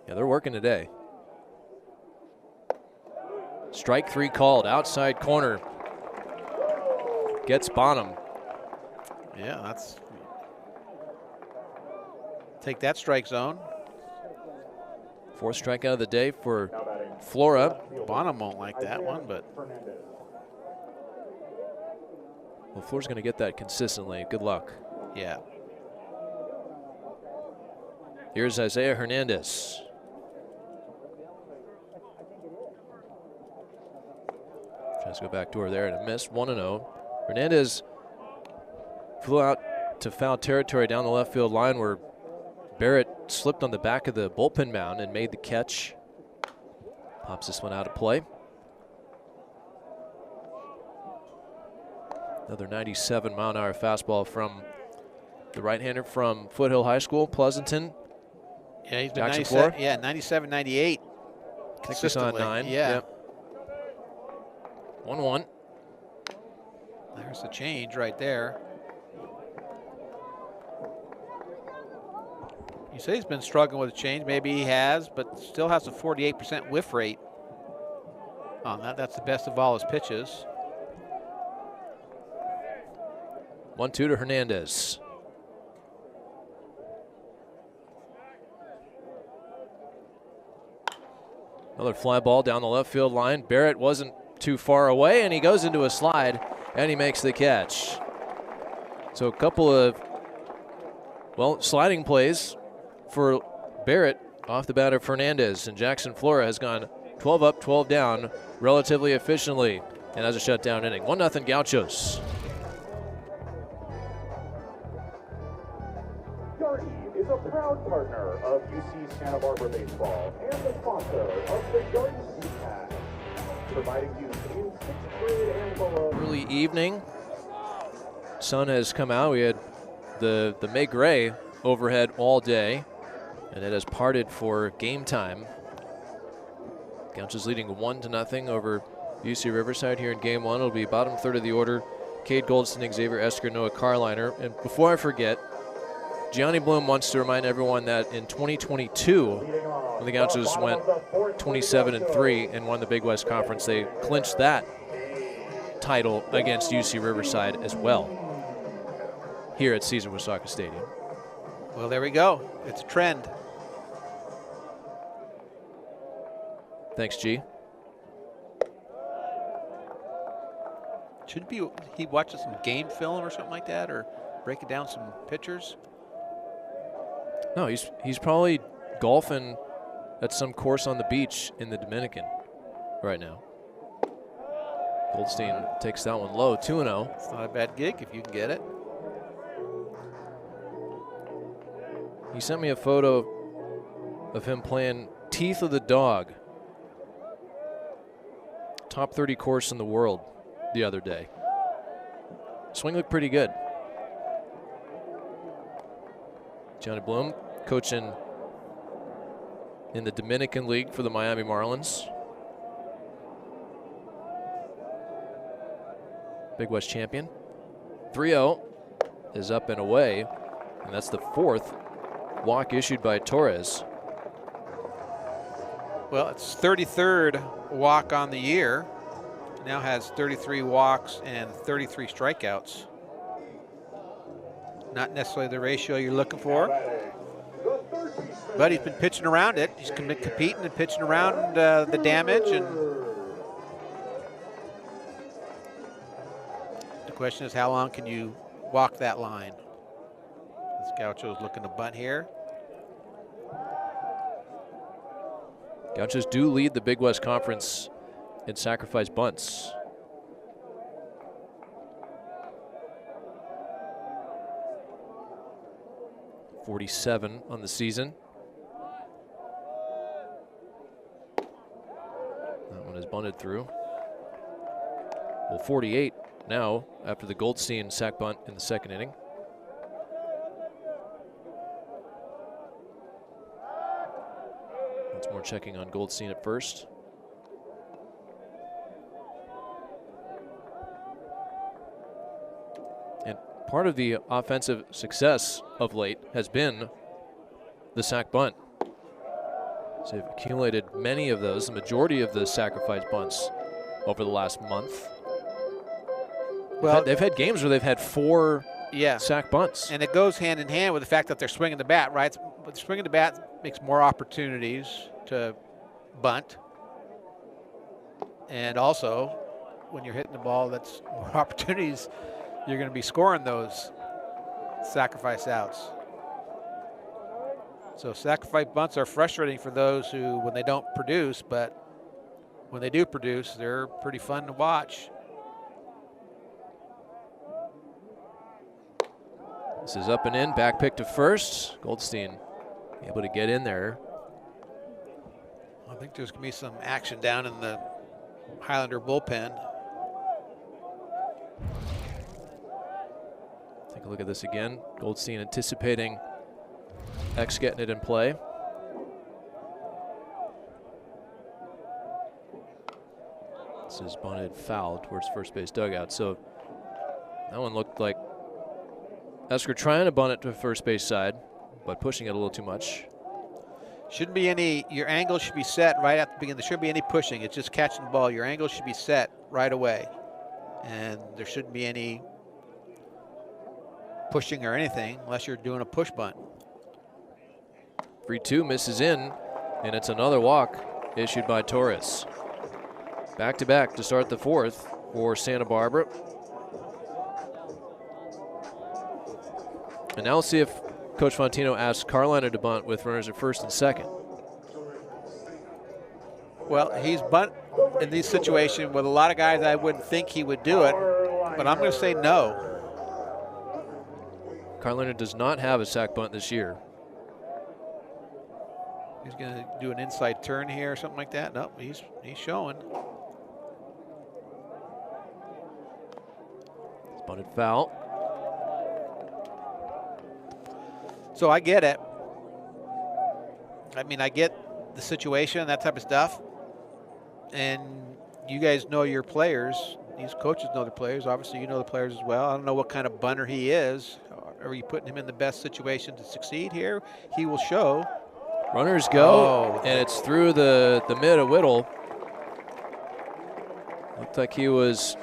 Yeah, they're working today. Strike 3 called, outside corner. Gets Bonham. Yeah, that's. Take that strike zone. 4th strikeout of the day for Flora. Bonham won't like that one, but. Well, Flora's going to get that consistently. Good luck. Yeah. Here's Isaiah Hernandez. Tries to go back door there and a miss. 1-0. Hernandez flew out to foul territory down the left field line where Barrett slipped on the back of the bullpen mound and made the catch. Pops this one out of play. Another 97-mile-an-hour fastball from the right-hander from Foothill High School, Pleasanton. Yeah, he's been Jackson Flora. 97, 98. Consistently. 9. Yeah. Yep. 1-1. There's the change right there. You say he's been struggling with a change. Maybe he has, but still has a 48% whiff rate on that. That's the best of all his pitches. 1-2 to Hernandez. Another fly ball down the left field line. Barrett wasn't too far away, and he goes into a slide, and he makes the catch. So a couple of, well, sliding plays for Barrett off the bat of Fernandez, and Jackson Flora has gone 12 up, 12 down relatively efficiently and has a shutdown inning. 1-0 Gauchos. Darty is a proud partner of UC Santa Barbara Baseball and the sponsor of the Darty Z-Pack, providing youth in 6th grade and below. Early evening. Sun has come out. We had the May Gray overhead all day, and it has parted for game time. Gauchos leading 1-0 over UC Riverside here in game one. It'll be bottom third of the order. Cade Goldstein, Xavier Esker, Noah Carliner. And before I forget, Gianni Bloom wants to remind everyone that in 2022, when the Gauchos went 27-3 and won the Big West Conference, they clinched that title against UC Riverside as well here at Cesar Wasaka Stadium. Well, there we go. It's a trend. Thanks, G. Shouldn't he watches some game film or something like that, or breaking down some pictures? No, he's probably golfing at some course on the beach in the Dominican right now. Goldstein takes that one low, 2-0. It's not a bad gig if you can get it. He sent me a photo of him playing Teeth of the Dog, top 30 course in the world, the other day. Swing looked pretty good. Johnny Bloom coaching in the Dominican League for the Miami Marlins. Big West champion. 3-0 is up and away, and that's the fourth walk issued by Torres. Well, it's 33rd walk on the year. Now has 33 walks and 33 strikeouts. Not necessarily the ratio you're looking for, but he's been pitching around it. He's been competing and pitching around the damage. And the question is, how long can you walk that line? This Gaucho's looking to bunt here. Gauchos do lead the Big West Conference in sacrifice bunts. .47 on the season. That one is bunted through. Well, 48 now after the Goldstein sac bunt in the second inning. Once more checking on Goldstein at first. And part of the offensive success of late has been the sac bunt. So they've accumulated many of those, the majority of the sacrifice bunts over the last month. Well, they've had games where they've had 4 yeah, sac bunts. and it goes hand in hand with the fact that they're swinging the bat, right? But swinging the bat makes more opportunities to bunt. And also, when you're hitting the ball, that's more opportunities. You're going to be scoring those sacrifice outs. So sacrifice bunts are frustrating for those who, when they don't produce, but when they do produce, they're pretty fun to watch. This is up and in, back pick to first. Goldstein able to get in there. I think there's going to be some action down in the Highlander bullpen. Take a look at this again. Goldstein anticipating X getting it in play. This is bunted foul towards first base dugout. So that one looked like Esker trying to bunt it to first base side, but pushing it a little too much. Shouldn't be any, your angle should be set right at the beginning. There shouldn't be any pushing. It's just catching the ball. Your angle should be set right away. And there shouldn't be any pushing or anything unless you're doing a push bunt. 3-2 misses in, and it's another walk issued by Torres. Back-to-back to start the fourth for Santa Barbara. And now let's see if Coach Fontino asks Carolina to bunt with runners at first and second. Well, he's bunt in this situation with a lot of guys. I wouldn't think he would do it, but I'm going to say no. Carolina does not have a sack bunt this year. He's going to do an inside turn here or something like that. No, he's showing. Bunted foul. So I get it. I mean, I get the situation, that type of stuff. And you guys know your players. These coaches know the players. Obviously, you know the players as well. I don't know what kind of bunter he is. Are you putting him in the best situation to succeed here? He will show. Runners go, and it's through the mid of Whittle. Looked like he was,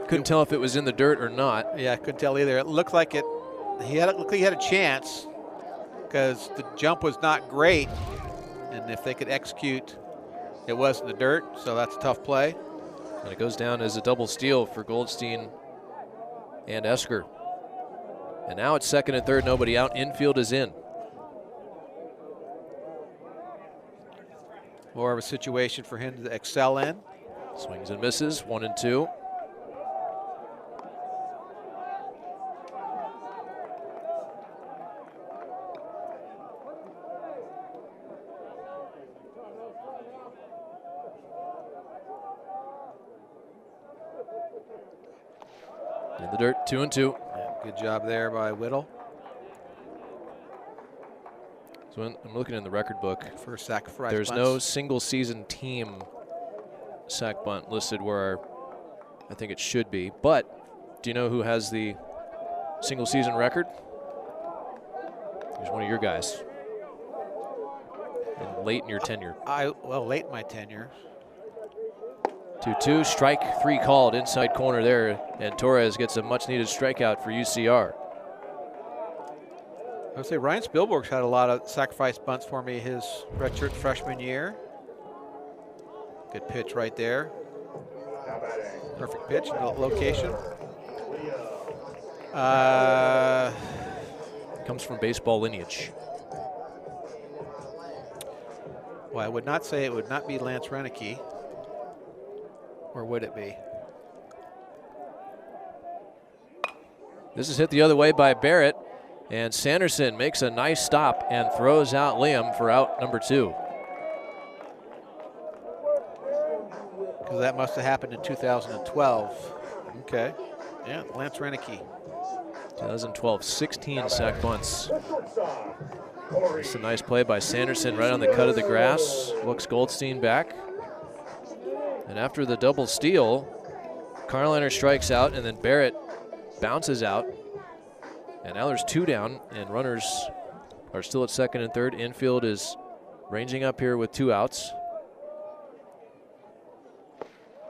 couldn't tell if it was in the dirt or not. Yeah, I couldn't tell either. It looked like it. He had a chance because the jump was not great, and if they could execute, it was in the dirt. So that's a tough play. And it goes down as a double steal for Goldstein and Esker. And now it's second and third, nobody out. Infield is in. More of a situation for him to excel in. Swings and misses, 1 and 2. In the dirt, 2 and 2. Yeah, good job there by Whittle. So I'm looking in the record book. For sacrifice There's bunts. no single season team sack bunt listed where I think it should be. But do you know who has the single season record? Here's one of your guys. And late in your tenure. Late in my tenure. 2-2, strike 3 called inside corner there, and Torres gets a much needed strikeout for UCR. I would say Ryan Spielberg's had a lot of sacrifice bunts for me his redshirt freshman year. Good pitch right there. Perfect pitch, location. Comes from baseball lineage. Well, I would not say it would not be Lance Renicky. Or would it be? This is hit the other way by Barrett, and Sanderson makes a nice stop and throws out Liam for out number 2. Because that must have happened in 2012. Okay. Yeah, Lance Renicky. 2012, 16 sack bunts. It's a nice play by Sanderson right on the cut of the grass. Looks Goldstein back. And after the double steal, Carliner strikes out, and then Barrett bounces out. And now there's 2 down, and runners are still at second and third. Infield is ranging up here with 2 outs.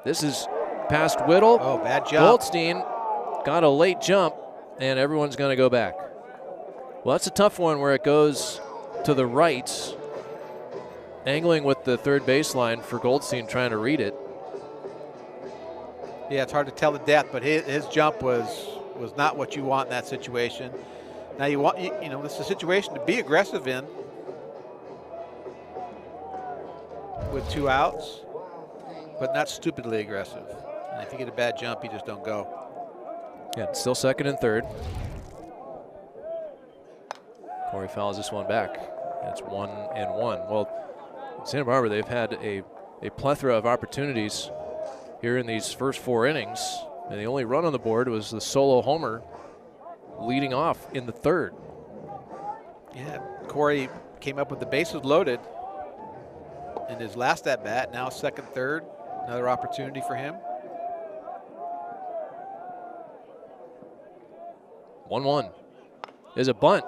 This is past Whittle. Oh, bad jump. Goldstein got a late jump, and everyone's going to go back. Well, that's a tough one where it goes to the right, angling with the third baseline for Goldstein trying to read it. Yeah, it's hard to tell the depth, but his jump was not what you want in that situation. Now you want, you know, this is a situation to be aggressive in with 2 outs, but not stupidly aggressive. And if you get a bad jump, you just don't go. Yeah, it's still second and third. Corey fouls this one back. It's 1 and 1. Well, Santa Barbara, they've had a plethora of opportunities here in these first 4 innings. And the only run on the board was the solo homer leading off in the third. Yeah, Corey came up with the bases loaded in his last at bat. Now second, third, another opportunity for him. 1-1 is a bunt.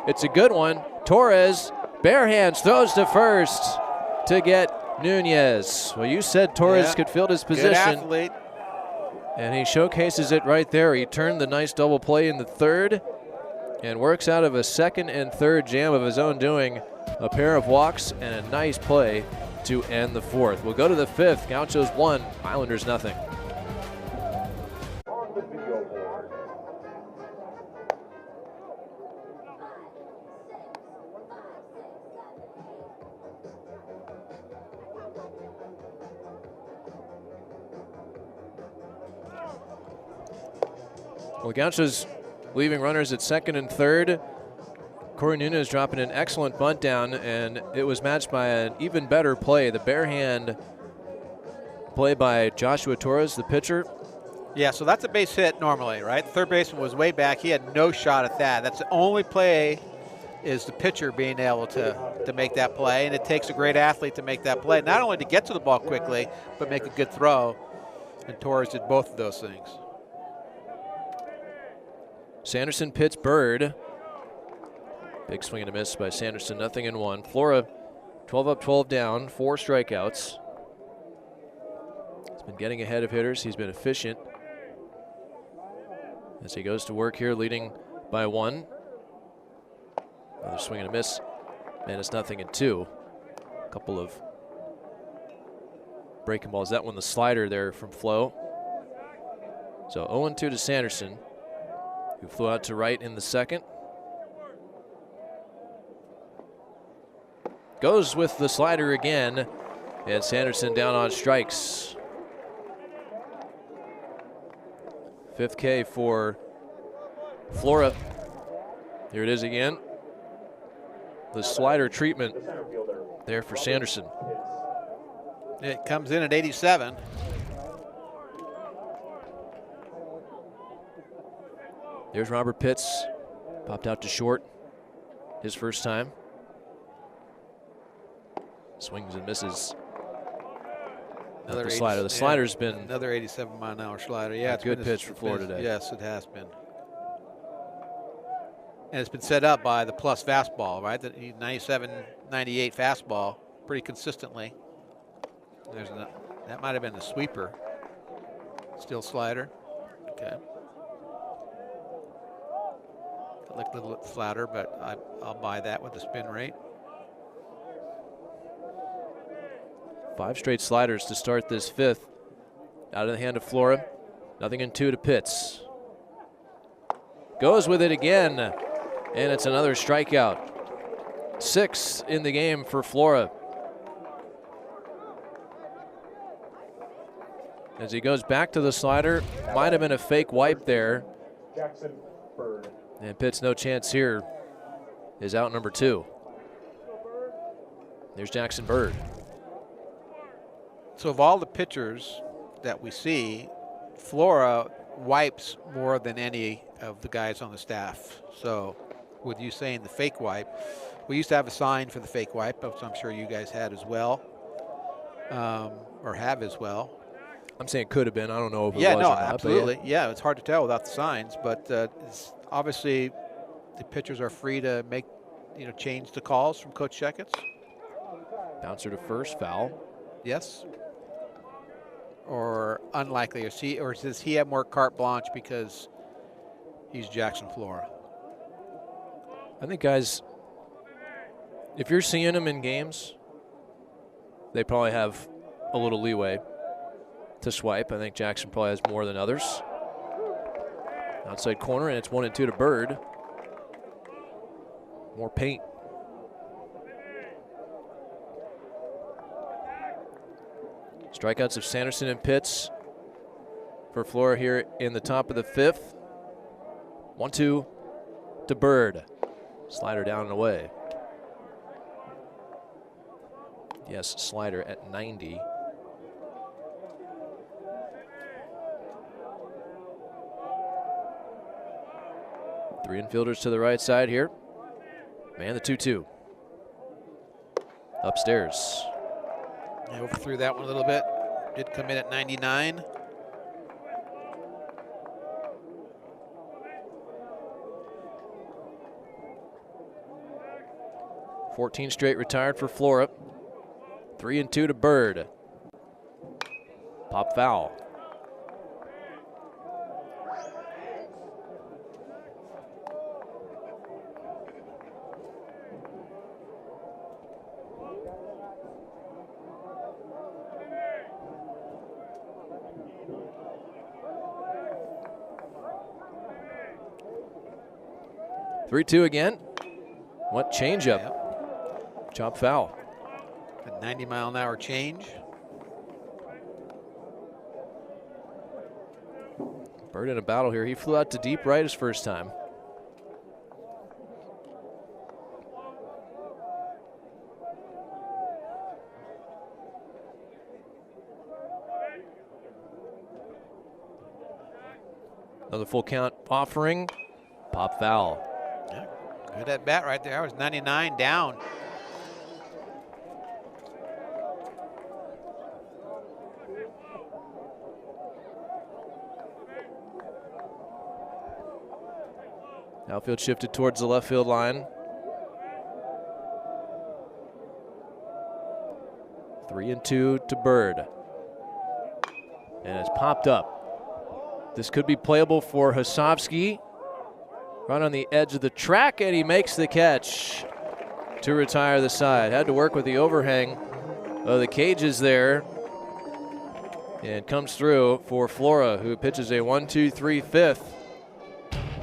It's a good one. Torres, bare hands, throws to first to get Nunez. Well, you said Torres could field his position. Good athlete. And he showcases it right there. He turned the nice double play in the third and works out of a second and third jam of his own doing. A pair of walks and a nice play to end the fourth. We'll go to the fifth. Gauchos 1, Highlanders nothing. On the video board. Well, the Gauchos leaving runners at second and third. Corey Nunez dropping an excellent bunt down, and it was matched by an even better play. The bare hand play by Joshua Torres, the pitcher. Yeah, so that's a base hit normally, right? The third baseman was way back. He had no shot at that. That's the only play is the pitcher being able to make that play, and it takes a great athlete to make that play, not only to get to the ball quickly, but make a good throw. And Torres did both of those things. Sanderson pits Bird. Big swing and a miss by Sanderson, 0-1. Flora 12 up, 12 down, 4 strikeouts. He's been getting ahead of hitters. He's been efficient as he goes to work here, leading by 1. Another swing and a miss, and it's 0-2. A couple of breaking balls. That one, the slider there from Flo. So 0-2 to Sanderson, who flew out to right in the second. Goes with the slider again, and Sanderson down on strikes. 5th K for Flora. Here it is again. The slider treatment there for Sanderson. It comes in at 87. There's Robert Pitts, popped out to short his first time. Swings and misses. Another the slider. The slider's been another 87-mile-an-hour slider. Yeah, a good pitch for Florida today. Yes, it has been. And it's been set up by the plus fastball, right? The 97, 98 fastball pretty consistently. That might have been the sweeper. Still slider. Okay. Looked a little flatter, but I'll buy that with the spin rate. 5 straight sliders to start this 5th. Out of the hand of Flora. 0-2 to Pitts. Goes with it again, and it's another strikeout. 6 in the game for Flora. As he goes back to the slider, might have been a fake wipe there. Jackson Bird. And Pitts, no chance here, is out number 2. There's Jackson Bird. So of all the pitchers that we see, Flora wipes more than any of the guys on the staff. So with you saying the fake wipe, we used to have a sign for the fake wipe, which I'm sure you guys had as well, or have as well. I'm saying could have been. I don't know if it was no, or not, absolutely. Yeah, it's hard to tell without the signs, but it's obviously the pitchers are free to make, change the calls from Coach Checketts. Bouncer to first, foul. Yes. Or unlikely, or does he have more carte blanche because he's Jackson Flora? I think, guys, if you're seeing them in games, they probably have a little leeway to swipe. I think Jackson probably has more than others. Outside corner, and it's 1-2 to Bird. More paint. Strikeouts of Sanderson and Pitts for Flora here in the top of the 5th. 1-2 to Bird. Slider down and away. Yes, slider at 90. Three infielders to the right side here. Man, the 2-2. Upstairs. I overthrew that one a little bit. Did come in at 99. $14 straight retired for Flora. 3-2 to Bird. Pop foul. 3-2 again. What changeup? Yep. Chop foul. A 90-mile-an-hour change. Bird in a battle here. He flew out to deep right his first time. Another full count offering. Pop foul. Yeah, good at bat right there. I was 99 down. Outfield shifted towards the left field line. 3-2 to Bird. And it's popped up. This could be playable for Hosovsky. Right on the edge of the track, and he makes the catch to retire the side. Had to work with the overhang of the cages there. And comes through for Flora, who pitches a 1-2-3 fifth.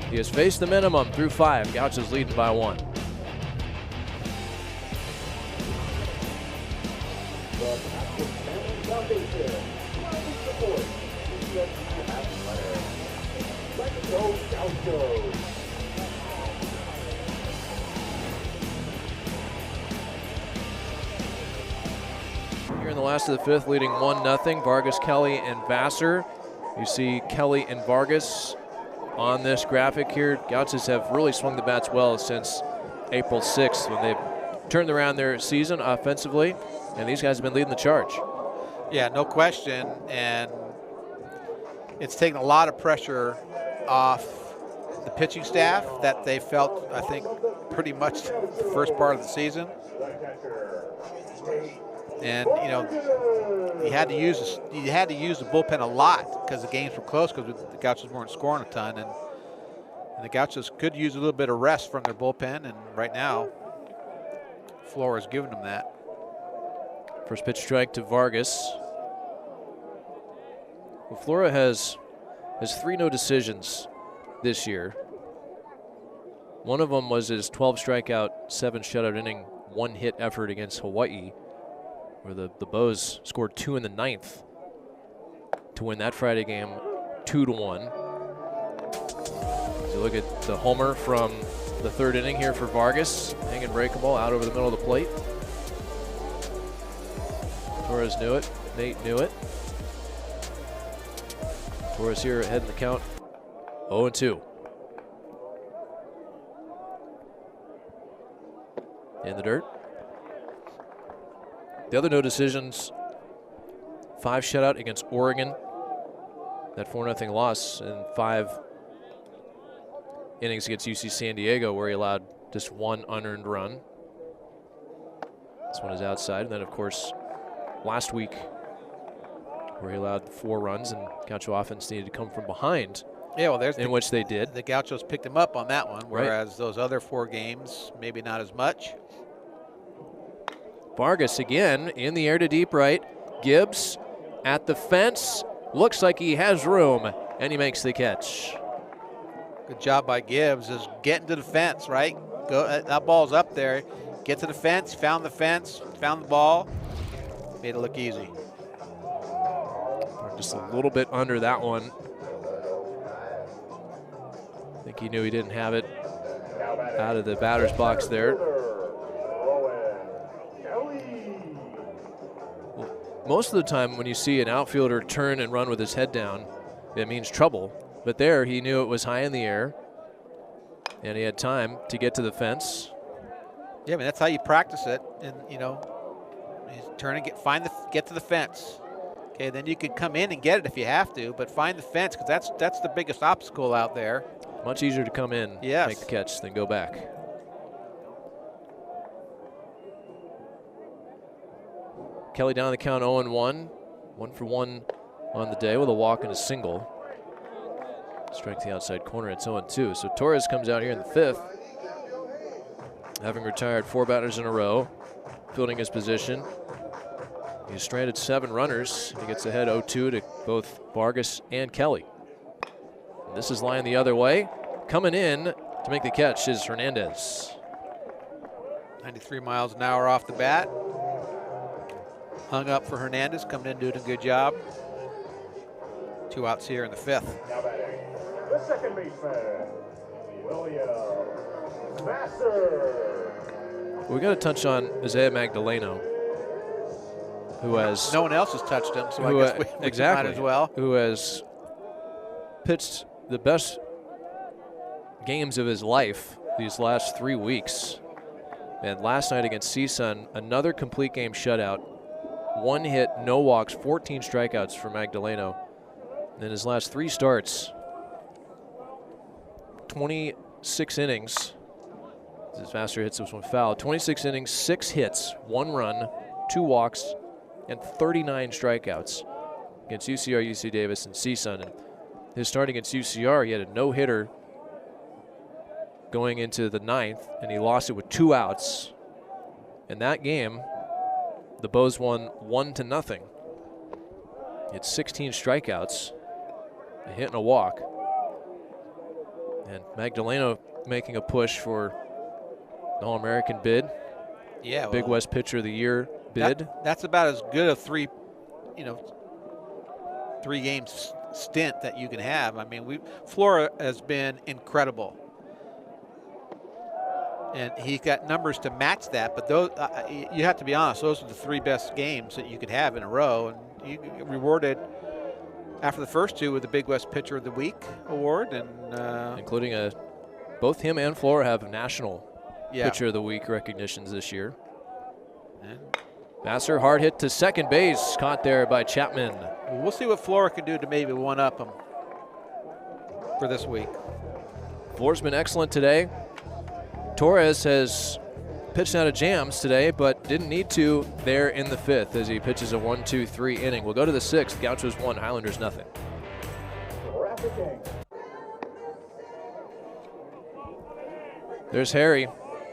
He has faced the minimum through 5. Gauchos leading by 1. Here in the last of the 5th, leading 1-0. Vargas, Kelly, and Vassar. You see Kelly and Vargas on this graphic here. Gauchos have really swung the bats well since April 6th when they've turned around their season offensively, and these guys have been leading the charge. Yeah, no question, and it's taken a lot of pressure off the pitching staff that they felt, I think, pretty much the first part of the season. And you know, you had to use the bullpen a lot because the games were close because the Gauchos weren't scoring a ton, and the Gauchos could use a little bit of rest from their bullpen, and right now Flora's giving them that. First pitch strike to Vargas. Well, Flora has 3 no decisions this year. One of them was his 12 strikeout, 7 shutout inning, 1 hit effort against Hawaii, where the Bows scored 2 in the 9th to win that Friday game 2-1. So look at the homer from the 3rd inning here for Vargas. Hanging breakable out over the middle of the plate. Torres knew it. Nate knew it. Torres here ahead in the count. 0-2. In the dirt. The other no decisions, 5 shutout against Oregon. That 4-0 loss, and 5 innings against UC San Diego where he allowed just 1 unearned run. This one is outside. And then, of course, last week where he allowed 4 runs and Gaucho offense needed to come from behind. Yeah, well, there's which they did. The Gauchos picked him up on that one, whereas those other 4 games, maybe not as much. Vargas again in the air to deep right. Gibbs at the fence. Looks like he has room, and he makes the catch. Good job by Gibbs, is getting to the fence, right? That ball's up there. Get to the fence, found the ball, made it look easy. Just a little bit under that one. I think he knew he didn't have it out of the batter's box there. Most of the time when you see an outfielder turn and run with his head down, it means trouble. But there, he knew it was high in the air, and he had time to get to the fence. Yeah, I mean, that's how you practice it. And, you know, turn and get to the fence. Okay, then you can come in and get it if you have to, but find the fence, because that's the biggest obstacle out there. Much easier to come in, make the catch, than go back. Kelly down the count 0-1. 1 for 1 on the day with a walk and a single. Strike to the outside corner, it's 0-2. So Torres comes out here in the 5th, having retired 4 batters in a row, fielding his position. He's stranded 7 runners. He gets ahead 0-2 to both Vargas and Kelly. And this is lined the other way. Coming in To make the catch is Hernandez. 93 miles an hour off the bat. Hung up for Hernandez, coming in doing a good job. 2 outs here in the 5th. Now batting, the second baseman, William Vassar. We got to touch on Isaiah Magdaleno, who has no one else has touched him, so I guess we exactly might as well. Who has pitched the best games of his life these last 3 weeks. And last night against CSUN, another complete game shutout. 1 hit, no walks, 14 strikeouts for Magdaleno. In his last 3 starts, 26 innings. As Vassar hits this one foul. 26 innings, 6 hits, 1 run, 2 walks, and 39 strikeouts against UCR, UC Davis, and CSUN. And his start against UCR, he had a no-hitter going into the 9th, and he lost it with 2 outs. In that game, the Bows won 1-0. He had 16 strikeouts, a hit and a walk. And Magdaleno making a push for the All-American bid. Yeah, Big West Pitcher of the Year bid. That's about as good a 3 game stint that you can have. I mean, Flora has been incredible. And he's got numbers to match that, but those you have to be honest, those are the 3 best games that you could have in a row. And you get rewarded after the first 2 with the Big West Pitcher of the Week award, and including both him and Flora have national Pitcher of the Week recognitions this year. And Vassar hard hit to second base, caught there by Chapman. we'll see what Flora can do to maybe one-up him for this week. Flora's been excellent today. Torres has pitched out of jams today, but didn't need to there in the 5th as he pitches a 1-2-3 inning. We'll go to the 6th. Gauchos 1, Highlanders nothing. There's Harry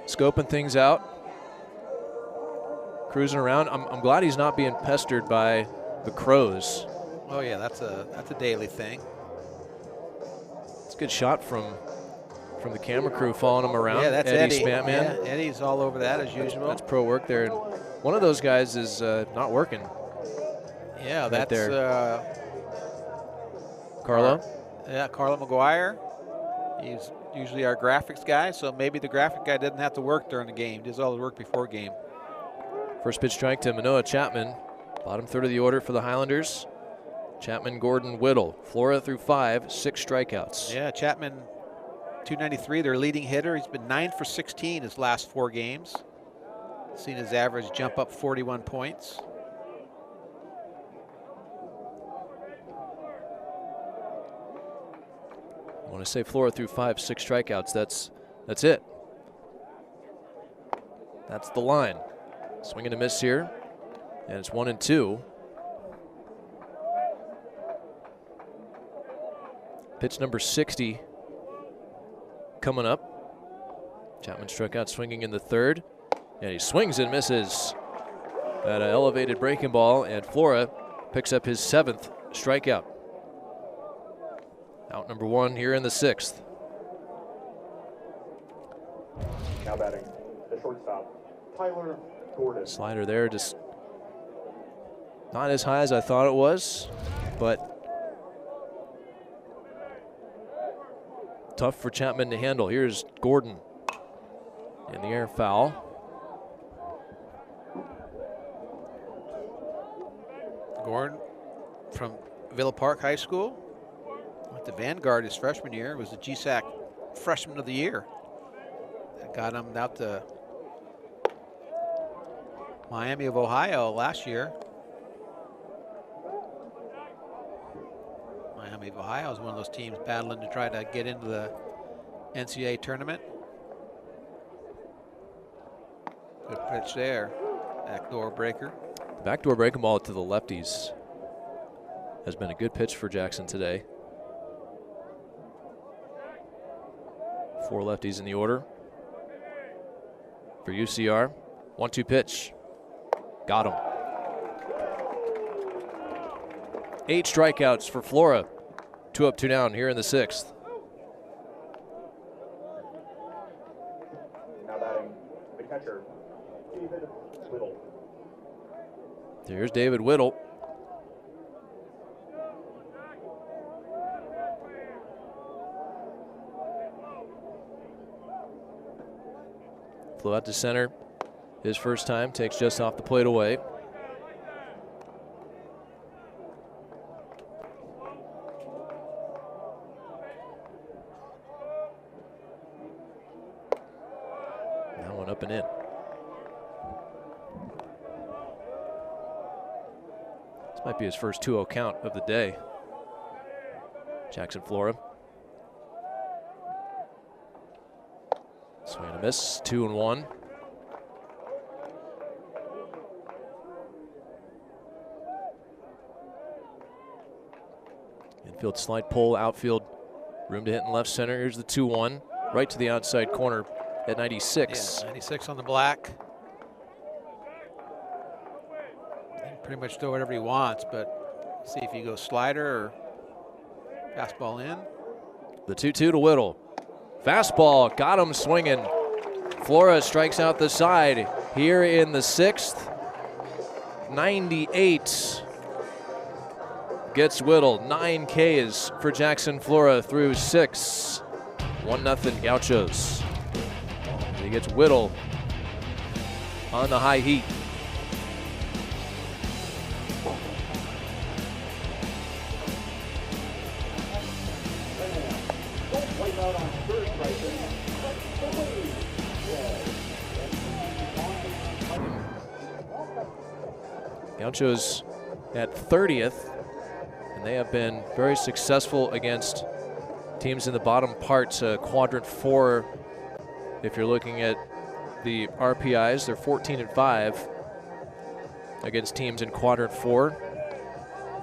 scoping things out, cruising around. I'm glad he's not being pestered by the Crows. Oh yeah, that's a daily thing. It's a good shot from the camera crew following him around. Yeah, that's Eddie. Spatman. Yeah, Eddie's all over that as usual. That's pro work there. And one of those guys is not working. Yeah, right that's there. Carlo? Carlo McGuire. He's usually our graphics guy, so maybe the graphic guy doesn't have to work during the game. He does all the work before game. First pitch strike to Manoah Chapman. Bottom third of the order for the Highlanders. Chapman, Gordon, Whittle. Flora through 5, 6 strikeouts. Yeah, Chapman, 293, their leading hitter. He's been 9 for 16 his last 4 games. Seen his average jump up 41 points. I want to say Flora through 5, 6 strikeouts. That's it. That's the line. Swing and a miss here, and it's 1-2. Pitch number 60 coming up. Chapman struck out swinging in the 3rd, and he swings and misses at an elevated breaking ball, and Flora picks up his 7th strikeout. Out number 1 here in the 6th. Now batting, the shortstop, Tyler Gordon. Slider there, just not as high as I thought it was, but tough for Chapman to handle. Here's Gordon in the air, foul. Gordon from Villa Park High School. Went to Vanguard his freshman year. Was the GSAC Freshman of the Year. That got him out to Miami of Ohio last year. Miami of Ohio is one of those teams battling to try to get into the NCAA tournament. Good pitch there. Backdoor breaker. Backdoor breaking ball to the lefties has been a good pitch for Jackson today. 4 lefties in the order for UCR. 1-2 pitch. Got him. 8 strikeouts for Flora. 2 up, 2 down here in the 6th. Whittle. Here's David Whittle. Flew out to center his first time, takes just off the plate away. That one up and in. This might be his first 2-0 count of the day. Jackson Flora. Swing and a miss, 2-1. Infield slide pull, outfield, room to hit in left center. Here's the 2-1, right to the outside corner at 96. Yeah, 96 on the black. He can pretty much throw whatever he wants, but see if he goes slider or fastball in. The 2-2 to Whittle. Fastball, got him swinging. Flora strikes out the side here in the 6th. 98 gets Whittle. 9 Ks for Jackson Flora through 6. 1-0 Gauchos. He gets Whittle on the high heat. Gauchos at 30th, and they have been very successful against teams in the bottom parts, quadrant 4. If you're looking at the RPIs, they're 14-5 against teams in quadrant 4.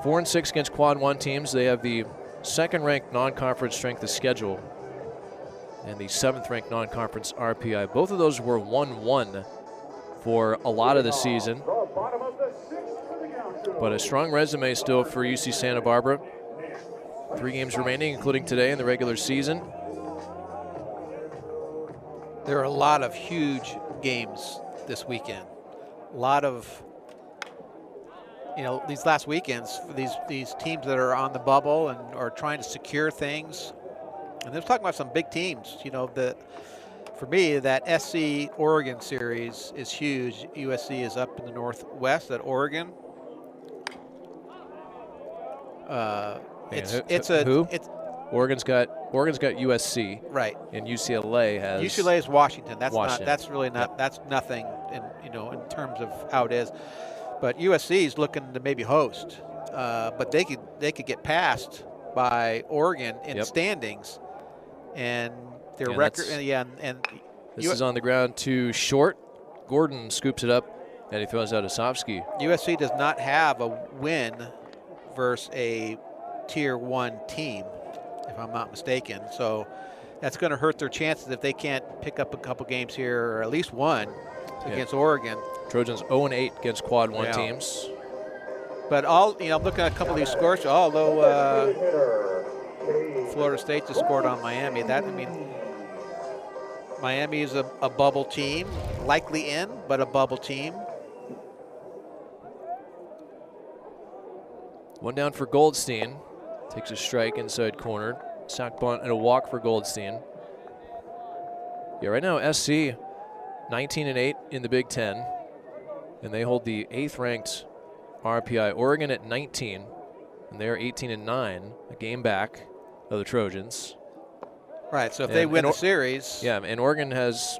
4-6 against quad 1 teams. They have the 2nd-ranked non-conference strength of schedule and the 7th-ranked non-conference RPI. Both of those were 1-1 for a lot of the season. But a strong resume still for UC Santa Barbara. 3 games remaining, including today in the regular season. There are a lot of huge games this weekend. A lot of, these last weekends, for these teams that are on the bubble and are trying to secure things. And they're talking about some big teams. For me, that SC Oregon series is huge. USC is up in the northwest at Oregon. Oregon's got USC, right, and UCLA has UCLA is Washington. That's Washington. That's really not. Yep. That's nothing in terms of how it is. But USC is looking to maybe host, but they could get passed by Oregon in standings, and their record. This is on the ground too short. Gordon scoops it up, and he throws out Osofsky. USC does not have a win versus a Tier 1 team, if I'm not mistaken. So that's going to hurt their chances if they can't pick up a couple games here, or at least one against Oregon. Trojans 0-8 against quad 1 teams. But I'm looking at a couple of these scores. Although Florida State just scored on Miami, Miami is a bubble team, likely in, but a bubble team. One down for Goldstein. Takes a strike inside corner. Sack bunt and a walk for Goldstein. Yeah, right now SC 19-8 in the Big Ten, and they hold the 8th-ranked RPI. Oregon at 19, and they're 18-9, a game back of the Trojans. Right. So if they win the series, and Oregon has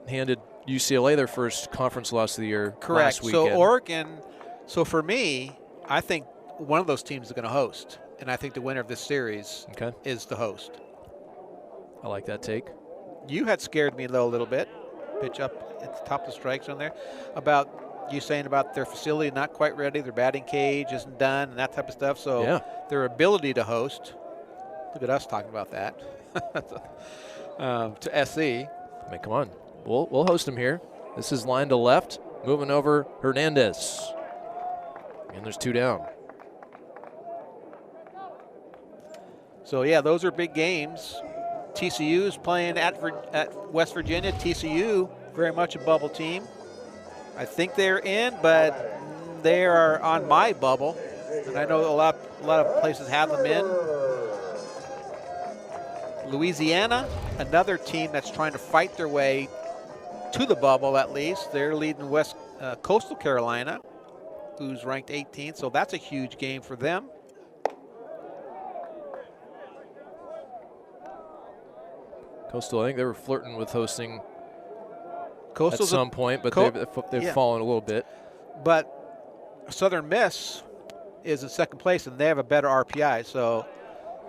handed UCLA their first conference loss of the year. Correct. Last weekend. So Oregon. So for me, I think one of those teams is going to host, and I think the winner of this series is the host. I like that take. You had scared me though a little bit. Pitch up at the top of the strike zone there, about you saying about their facility not quite ready, their batting cage isn't done, and that type of stuff. So their ability to host. Look at us talking about that to SC. I mean, come on, we'll host them here. This is line to left, moving over Hernandez, and there's 2 down. So, yeah, those are big games. TCU is playing at West Virginia. TCU, very much a bubble team. I think they're in, but they are on my bubble, and I know a lot of places have them in. Louisiana, another team that's trying to fight their way to the bubble at least. They're leading Coastal Carolina, who's ranked 18th, so that's a huge game for them. Coastal, I think they were flirting with hosting Coastal's at some point, but they've fallen a little bit. But Southern Miss is in second place, and they have a better RPI. So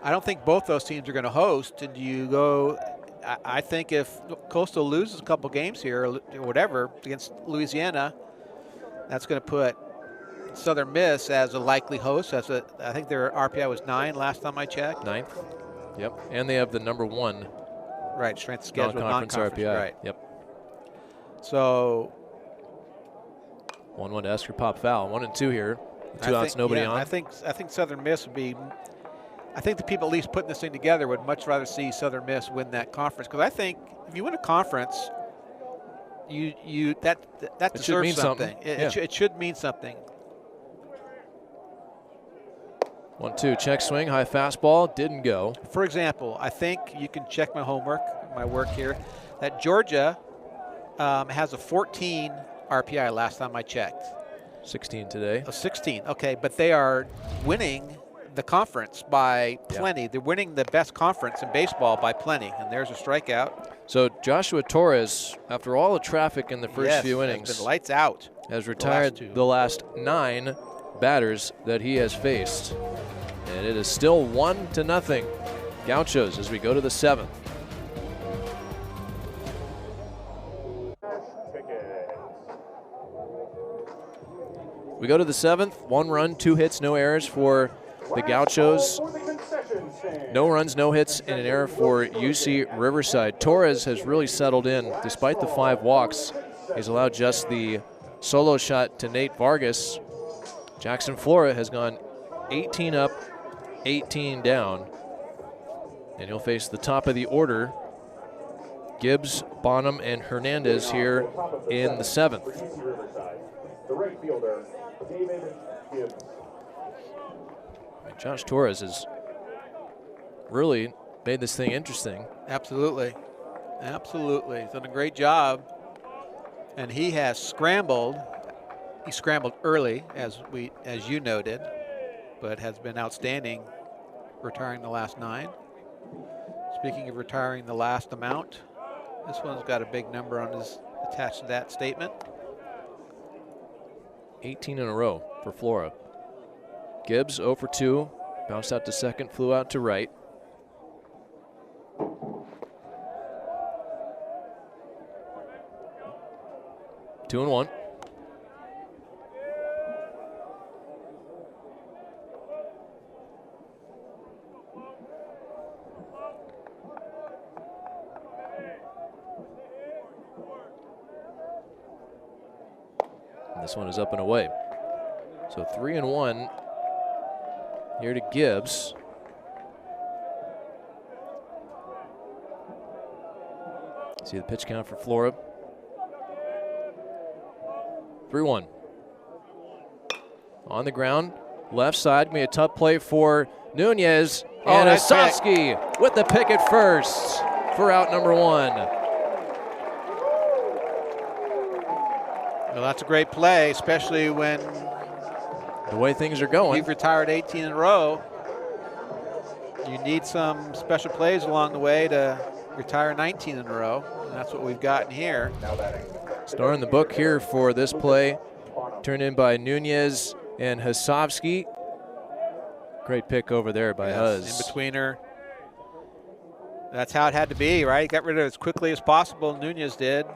I don't think both those teams are going to host. And you go, I think if Coastal loses a couple games here or whatever against Louisiana, that's going to put Southern Miss as a likely host. I think their RPI was 9 last time I checked. 9th. Yep. And they have the number 1. Right, strength of schedule, non-conference RPI. Right. Yep. So 1-1 to Esker, pop foul. 1 and 2 here. 2 outs, nobody on. I think Southern Miss would be. I think the people at least putting this thing together would much rather see Southern Miss win that conference, because I think if you win a conference, that deserves something. It should mean something. 1-2 check swing, high fastball, didn't go. For example, I think you can check my work here, that Georgia has a 14 RPI last time I checked. 16 today. 16, okay, but they are winning the conference by plenty. Yeah. They're winning the best conference in baseball by plenty, and there's a strikeout. So Joshua Torres, after all the traffic in the first few innings, has been lights out. Has retired the last 9 batters that he has faced. And it is still 1-0 Gauchos as we go to the 7th. We go to the 7th. 1 run, 2 hits, no errors for the Gauchos. No runs, no hits, and an error for UC Riverside. Torres has really settled in. Despite the 5 walks, he's allowed just the solo shot to Nate Vargas. Jackson Flora has gone 18 up, 18 down, and he'll face the top of the order, Gibbs, Bonham, and Hernandez here in the 7th. The right fielder, David Gibbs. Josh Torres has really made this thing interesting. Absolutely. Absolutely. He's done a great job. And he has scrambled. He scrambled early, as you noted, but has been outstanding, retiring the last 9. Speaking of retiring the last amount, this one's got a big number on his attached to that statement. 18 in a row for Flora. Gibbs 0 for 2, bounced out to second, flew out to right. Two and 1. This one is up and away. So 3 and 1 here to Gibbs. See the pitch count for Flora. 3-1. On the ground, left side, gonna be a tough play for Nunez. And Osofsky with the pick at first for out number 1. Well, that's a great play, especially when the way things are going. You've retired 18 in a row. You need some special plays along the way to retire 19 in a row, and that's what we've gotten here. Star in the book here for this play, turned in by Nunez and Hasovsky. Great pick over there by Huz. In-betweener. That's how it had to be, right? He got rid of it as quickly as possible, Nunez did.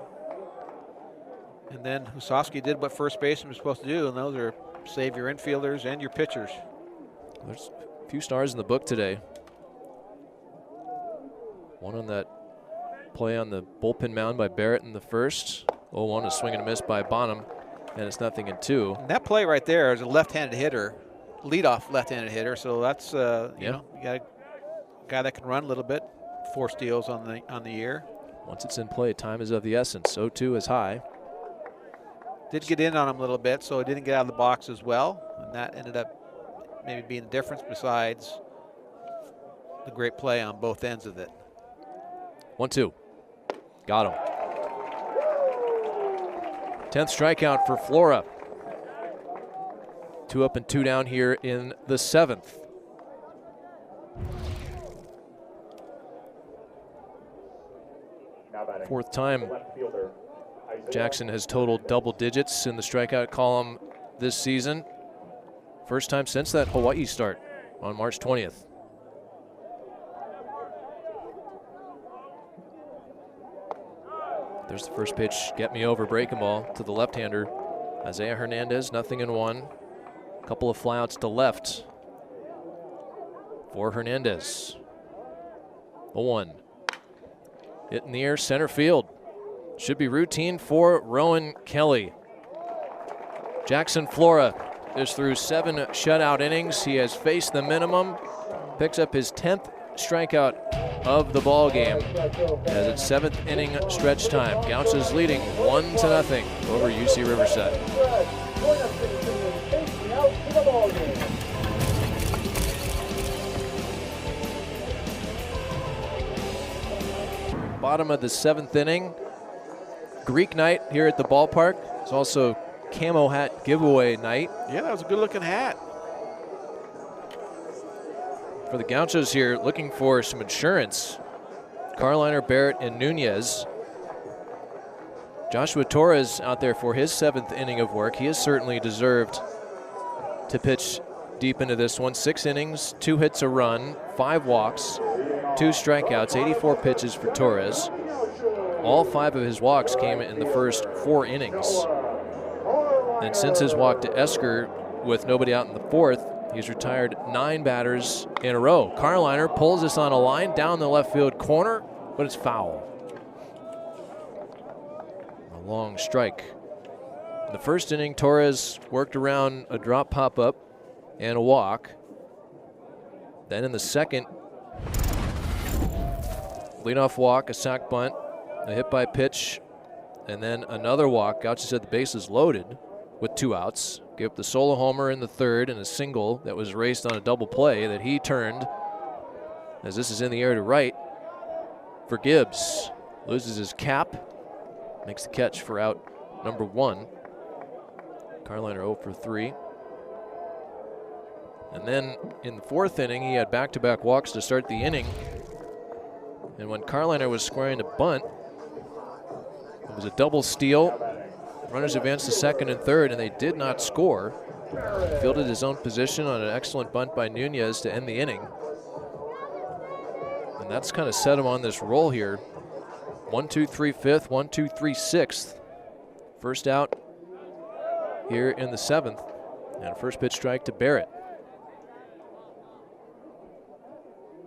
And then Hasovsky did what first baseman was supposed to do, and those are save your infielders and your pitchers. There's a few stars in the book today. One on that play on the bullpen mound by Barrett in the first. 0-1, a swing and a miss by Bonham, and it's 0-2. And that play right there is a left-handed hitter, leadoff left-handed hitter. So that's you know, you got a guy that can run a little bit. 4 steals on the year. Once it's in play, time is of the essence. 0-2 is high. Did get in on him a little bit, so he didn't get out of the box as well. And that ended up maybe being the difference besides the great play on both ends of it. 1-2. Got him. 10th strikeout for Flora. 2 up and 2 down here in the 7th. Fourth time Jackson has totaled double digits in the strikeout column this season. First time since that Hawaii start on March 20th. There's the first pitch, get me over, breaking ball to the left-hander. Isaiah Hernandez, 0-1. Couple of flyouts to left for Hernandez. 0-1. Hit in the air, center field. Should be routine for Rowan Kelly. Jackson Flora is through 7 shutout innings. He has faced the minimum, picks up his 10th strikeout of the ball game as it's 7th inning stretch time. Gauchos leading 1-0 over UC Riverside. Bottom of the 7th inning. Greek night here at the ballpark. It's also camo hat giveaway night. Yeah, that was a good looking hat. For the Gauchos here, looking for some insurance. Carliner, Barrett, and Nunez. Joshua Torres out there for his 7th inning of work. He has certainly deserved to pitch deep into this one. 6 innings, 2 hits, a run, 5 walks, 2 strikeouts, 84 pitches for Torres. All 5 of his walks came in the first 4 innings. And since his walk to Esker with nobody out in the 4th, he's retired 9 batters in a row. Carliner pulls this on a line down the left field corner, but it's foul. A long strike. In the first inning, Torres worked around a drop pop-up and a walk. Then in the second, leadoff walk, a sac bunt, a hit by pitch, and then another walk. Gauchos had the bases loaded with 2 outs. Gave up the solo homer in the 3rd and a single that was raced on a double play that he turned, as this is in the air to right for Gibbs. Loses his cap, makes the catch for out number 1. Carliner 0 for 3. And then in the 4th inning, he had back-to-back walks to start the inning. And when Carliner was squaring to bunt, it was a double steal. Runners advanced to 2nd and 3rd, and they did not score. Fielded his own position on an excellent bunt by Nunez to end the inning. And that's kind of set him on this roll here. 1-2-3 5th, 1-2-3 6th. First out here in the 7th. And first pitch strike to Barrett.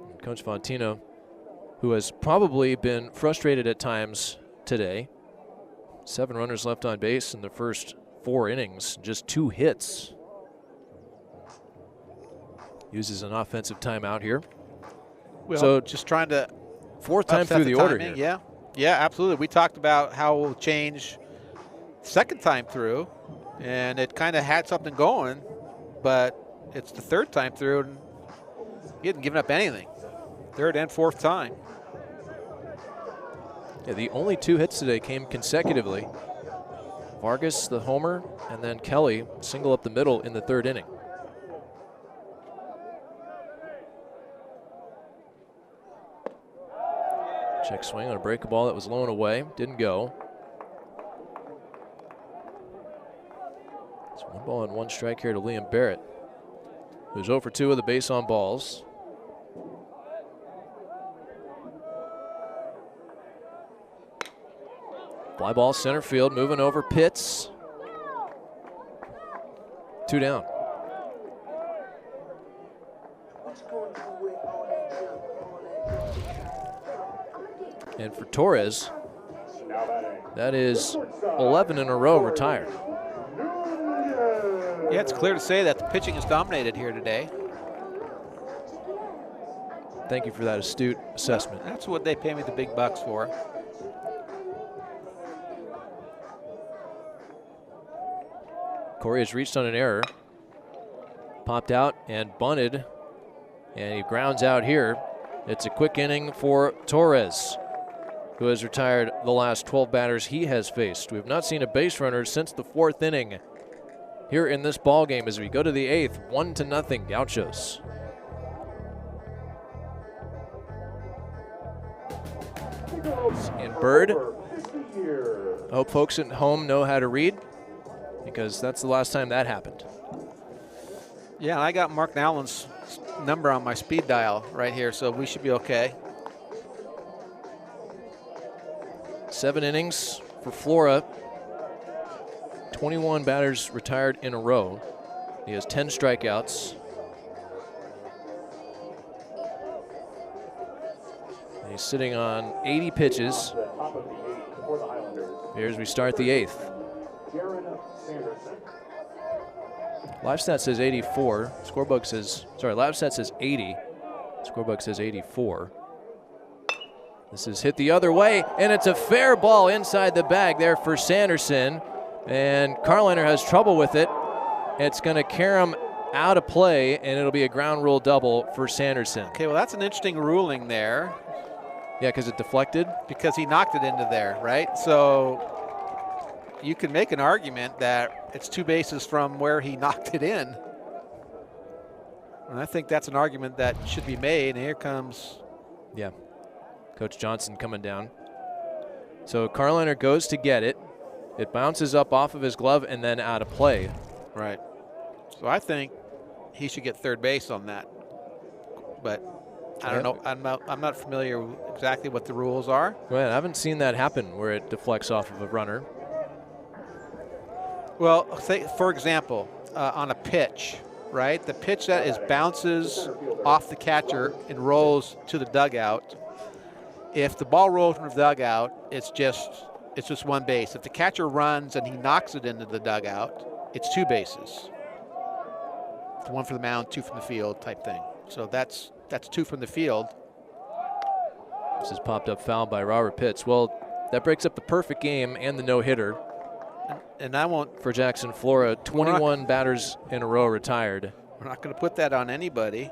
And Coach Fontino, who has probably been frustrated at times today. 7 runners left on base in the first 4 innings, just 2 hits. Uses an offensive timeout here. Well, so just trying to 4th time through the order here. Yeah, absolutely. We talked about how we'll change 2nd time through, and it kind of had something going, but it's the 3rd time through, and he hadn't given up anything. 3rd and 4th time. Yeah, the only 2 hits today came consecutively. Vargas, the homer, and then Kelly, single up the middle in the 3rd inning. Check swing on a breaking ball that was low and away, didn't go. It's 1 ball and 1 strike here to Liam Barrett, who's 0 for 2 with a base on balls. Fly ball center field, moving over Pitts. 2 down. And for Torres, that is 11 in a row retired. Yeah, it's clear to say that the pitching is dominated here today. Thank you for that astute assessment. That's what they pay me the big bucks for. Corey has reached on an error. Popped out and bunted, and he grounds out here. It's a quick inning for Torres, who has retired the last 12 batters he has faced. We have not seen a base runner since the 4th inning here in this ball game as we go to the 8th, 1-0 Gauchos. And Bird. I hope folks at home know how to read, because that's the last time that happened. Yeah, I got Mark Allen's number on my speed dial right here, so we should be okay. 7 innings for Flora. 21 batters retired in a row. He has 10 strikeouts. And he's sitting on 80 pitches. Here as we start the 8th. Live stat says 84. Scorebook says, live stat says 80. Scorebook says 84. This is hit the other way, and it's a fair ball inside the bag there for Sanderson. And Carliner has trouble with it. It's going to carry him out of play, and it'll be a ground rule double for Sanderson. Okay, well, that's an interesting ruling there. Yeah, because it deflected? Because he knocked it into there, right? So you can make an argument that it's 2 bases from where he knocked it in. And I think that's an argument that should be made. And here comes. Yeah, Coach Johnson coming down. So Carliner goes to get it. It bounces up off of his glove and then out of play. Right. So I think he should get third base on that. But I don't know. I'm not familiar with exactly what the rules are. Well, I haven't seen that happen where it deflects off of a runner. Well, say, for example, on a pitch, right? The pitch that is bounces off the catcher and rolls to the dugout. If the ball rolls from the dugout, it's just 1 base. If the catcher runs and he knocks it into the dugout, it's 2 bases. It's 1 from the mound, 2 from the field type thing. So that's 2 from the field. This is popped up foul by Robert Pitts. Well, that breaks up the perfect game and the no-hitter. And I won't. For Jackson Flora, 21 batters in a row retired. We're not going to put that on anybody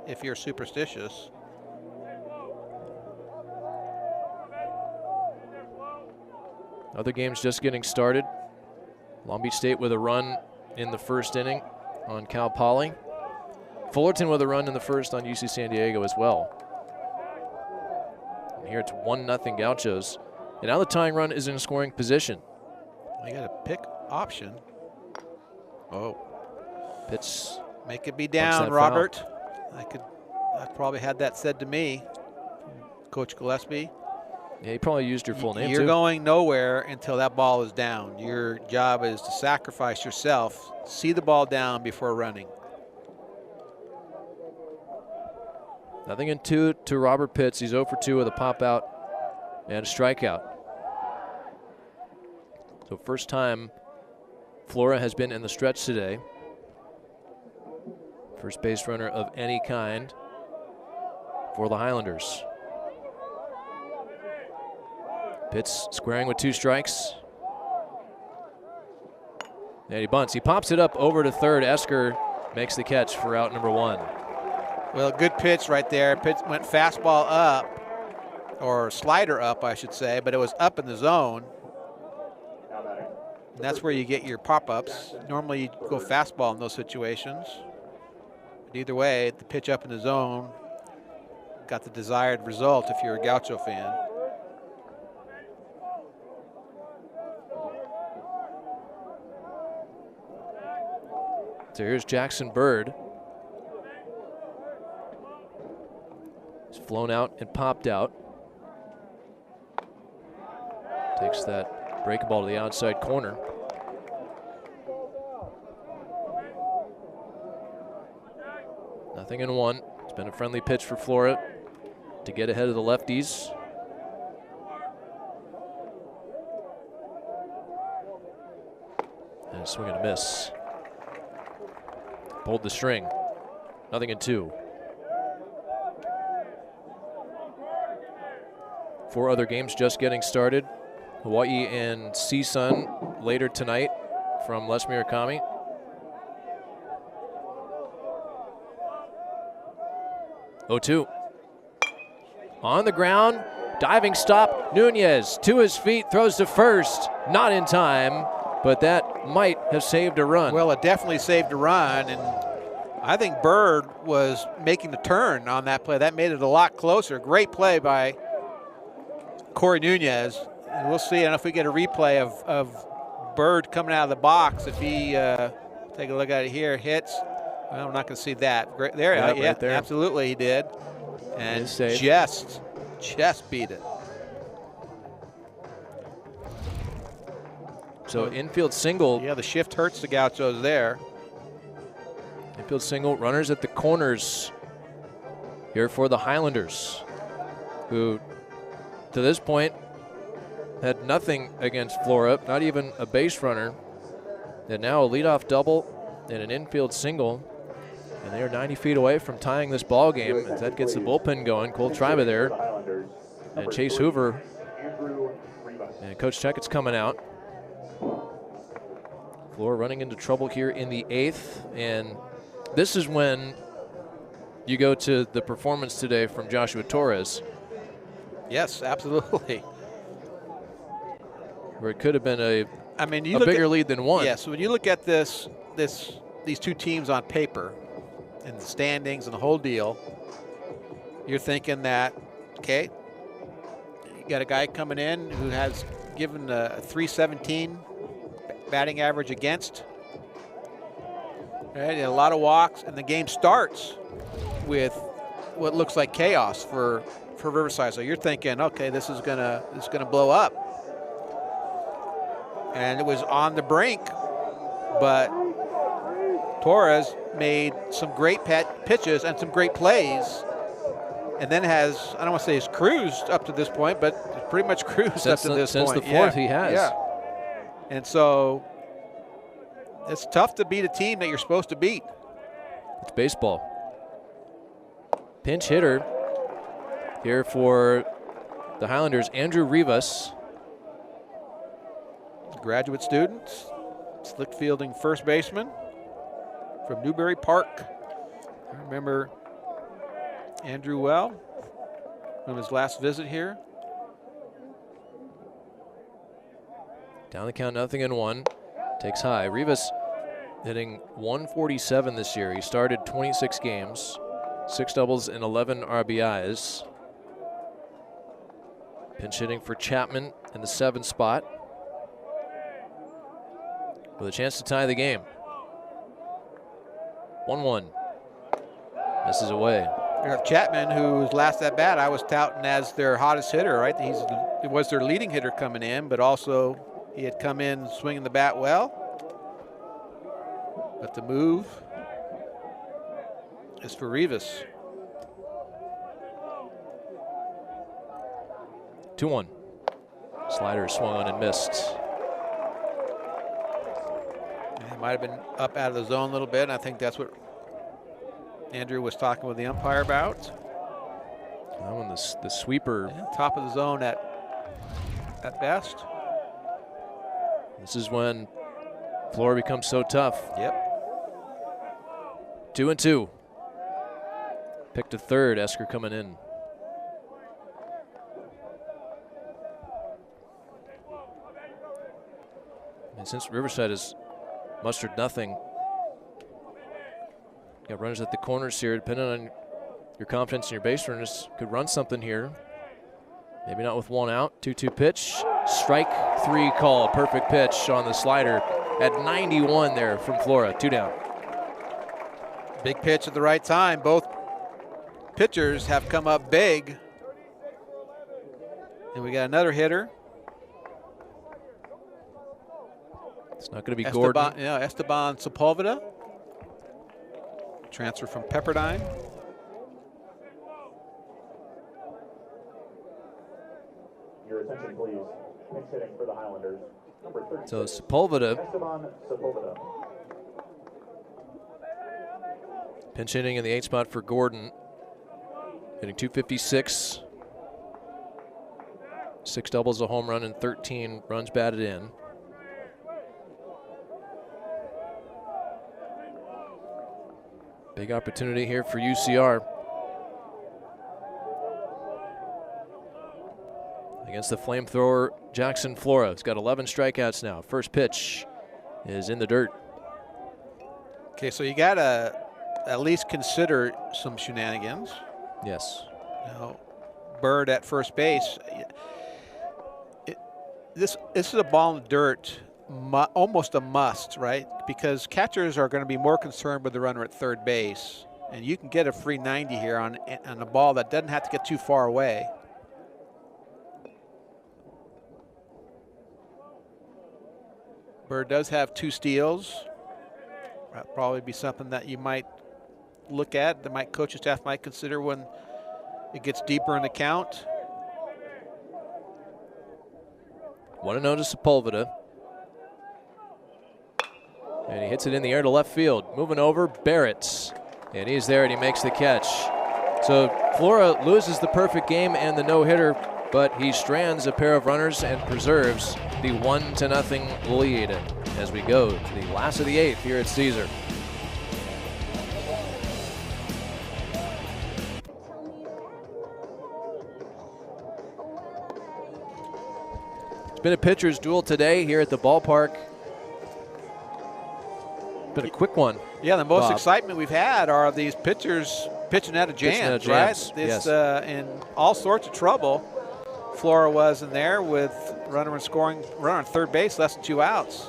if you're superstitious. Other games just getting started. Long Beach State with a run in the 1st inning on Cal Poly. Fullerton with a run in the 1st on UC San Diego as well. And here it's 1-0 Gauchos. And now the tying run is in scoring position. You got a pick option. Oh. Pitts. Make it be down, Robert. I probably had that said to me, Coach Gillespie. Yeah, you probably used your full name, You're too. going nowhere until that ball is down. Your job is to sacrifice yourself, see the ball down before running. 0-2 to Robert Pitts. He's 0 for 2 with a pop out and a strikeout. So first time Flora has been in the stretch today. First base runner of any kind for the Highlanders. Pitts squaring with 2 strikes. And he bunts. He pops it up over to third. Esker makes the catch for out number 1. Well, good pitch right there. Pitch went fastball up, or slider up, I should say, but it was up in the zone. And that's where you get your pop-ups. Normally you go fastball in those situations. But either way, the pitch up in the zone got the desired result if you're a Gaucho fan. So here's Jackson Bird. He's flown out and popped out. Takes that break ball to the outside corner. Nothing in 1. It's been a friendly pitch for Flora to get ahead of the lefties. And a swing and a miss. Pulled the string. Nothing in 2. 4 other games just getting started. Hawaii and CSUN later tonight from Les Murakami. Oh, 2. On the ground, diving stop. Nunez to his feet, throws to first. Not in time, but that might have saved a run. Well, it definitely saved a run, and I think Bird was making the turn on that play. That made it a lot closer. Great play by Corey Nunez. And we'll see. I don't know if we get a replay of Bird coming out of the box. If he, take a look at it here, hits. Well, I'm not going to see that. Great, there, yeah, right there. Absolutely he did. And Nice just beat it. So infield single. Yeah, the shift hurts the Gauchos there. Infield single, runners at the corners here for the Highlanders, who to this point had nothing against Flora, not even a base runner. And now a leadoff double and an infield single. And they are 90 feet away from tying this ball game as that gets the bullpen going. Cole Triba there and Chase Hoover. And Coach Checkett's coming out. Flora running into trouble here in the 8th. And this is when you go to the performance today from Joshua Torres. Yes, absolutely. Where it could have been a bigger lead than one. Yeah, so when you look at these two teams on paper and the standings and the whole deal, you're thinking that, okay, you got a guy coming in who has given a 317 batting average against, right, and a lot of walks, and the game starts with what looks like chaos for Riverside. So you're thinking, okay, this is gonna blow up. And it was on the brink, but Torres made some great pitches and some great plays, and then has, I don't want to say he's cruised up to this point, but pretty much cruised up to this point. Since the 4th he has. Yeah. And so it's tough to beat a team that you're supposed to beat. It's baseball. Pinch hitter here for the Highlanders, Andrew Rivas. Graduate student, slick fielding first baseman from Newberry Park. I remember Andrew well from his last visit here. Down the count, 0-1. Takes high. Rivas hitting 147 this year. He started 26 games, 6 doubles and 11 RBIs. Pinch hitting for Chapman in the 7th spot, with a chance to tie the game. 1-1. Misses away. You have Chapman, whose last at bat I was touting as their hottest hitter, right? He was their leading hitter coming in, but also he had come in swinging the bat well. But the move is for Rivas. 2-1. Slider swung on and missed. Might have been up out of the zone a little bit. And I think that's what Andrew was talking with the umpire about. That one, the sweeper. Yeah, top of the zone at best. This is when Flora becomes so tough. Yep. 2-2. Picked to third, Esker coming in. And since Riverside has mustered nothing, got runners at the corners here. Depending on your confidence in your base runners, could run something here. Maybe not with 1 out. 2-2 pitch. Strike 3 called. Perfect pitch on the slider at 91 there from Flora. 2 down. Big pitch at the right time. Both pitchers have come up big. And we got another hitter. It's not going to be Gordon. Yeah, Esteban Sepulveda. Transfer from Pepperdine. Your attention, please. Pinch hitting for the Highlanders. Number 30. So Sepulveda. Esteban Sepulveda. Pinch hitting in the 8th spot for Gordon. Hitting 256. 6 doubles, a home run, and 13 runs batted in. Big opportunity here for UCR. Against the flamethrower, Jackson Flora. He's got 11 strikeouts now. First pitch is in the dirt. Okay, so you got to at least consider some shenanigans. Yes. Now, Bird at first base. This is a ball in the dirt, almost a must, right? Because catchers are going to be more concerned with the runner at third base. And you can get a free 90 here on a ball that doesn't have to get too far away. Bird does have 2 steals. That'd probably be something that you might look at, that coaching staff might consider when it gets deeper in the count. 1-0 to Sepulveda. And he hits it in the air to left field. Moving over, Barrett. And he's there and he makes the catch. So Flora loses the perfect game and the no-hitter, but he strands a pair of runners and preserves the 1-0 lead as we go to the last of the 8th here at Caesar. It's been a pitcher's duel today here at the ballpark. Been a quick one. Yeah, the most excitement we've had are these pitchers pitching out of jams, right? It's in all sorts of trouble. Flora was in there with runner on third base, less than 2 outs.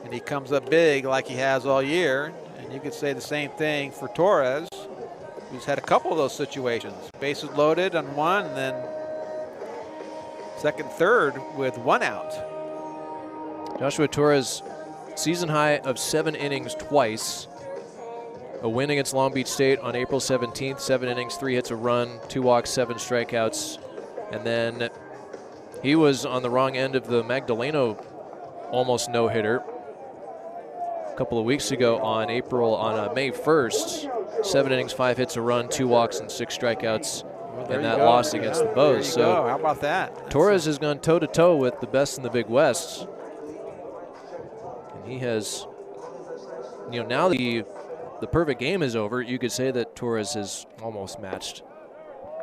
And he comes up big like he has all year. And you could say the same thing for Torres, who's had a couple of those situations. Bases loaded on one, and then second, third with 1 out. Joshua Torres, season high of 7 innings twice. A win against Long Beach State on April 17th, 7 innings, 3 hits, a run, 2 walks, 7 strikeouts. And then he was on the wrong end of the Magdaleno almost no-hitter a couple of weeks ago on May 1st. 7 innings, 5 hits, a run, 2 walks, and 6 strikeouts in that loss against the Bows. So how about that? Torres has gone toe-to-toe with the best in the Big West. And he has, now the perfect game is over, you could say that Torres has almost matched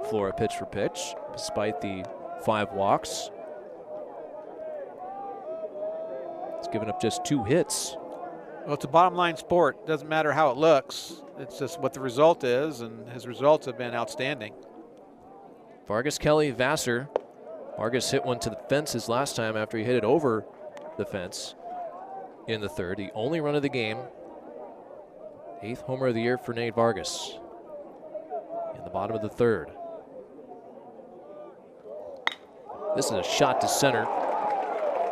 Flora pitch for pitch, despite the 5 walks. He's given up just 2 hits. Well, it's a bottom line sport. Doesn't matter how it looks. It's just what the result is, and his results have been outstanding. Vargas, Kelly, Vassar. Vargas hit one to the fence his last time after he hit it over the fence in the third. The only run of the game. 8th homer of the year for Nate Vargas in the bottom of the third. This is a shot to center.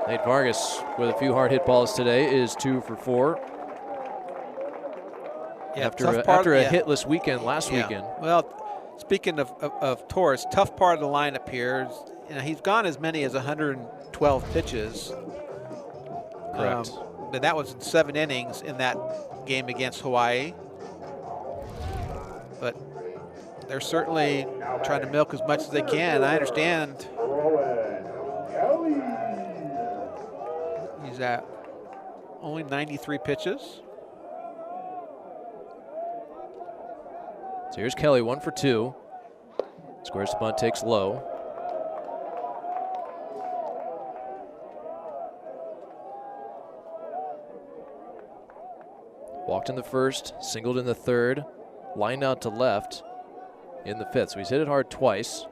Nate Vargas with a few hard hit balls today is 2 for 4. Yeah, after a hitless weekend last weekend. Well, speaking of Torres, tough part of the lineup here. He's gone as many as 112 pitches. Correct. But that was in 7 innings in that game against Hawaii. But they're certainly trying to milk as much as they can. I understand he's at only 93 pitches. So here's Kelly, 1 for 2. Squares the bunt, takes low. Walked in the first, singled in the third, lined out to left in the 5th. So he's hit it hard twice.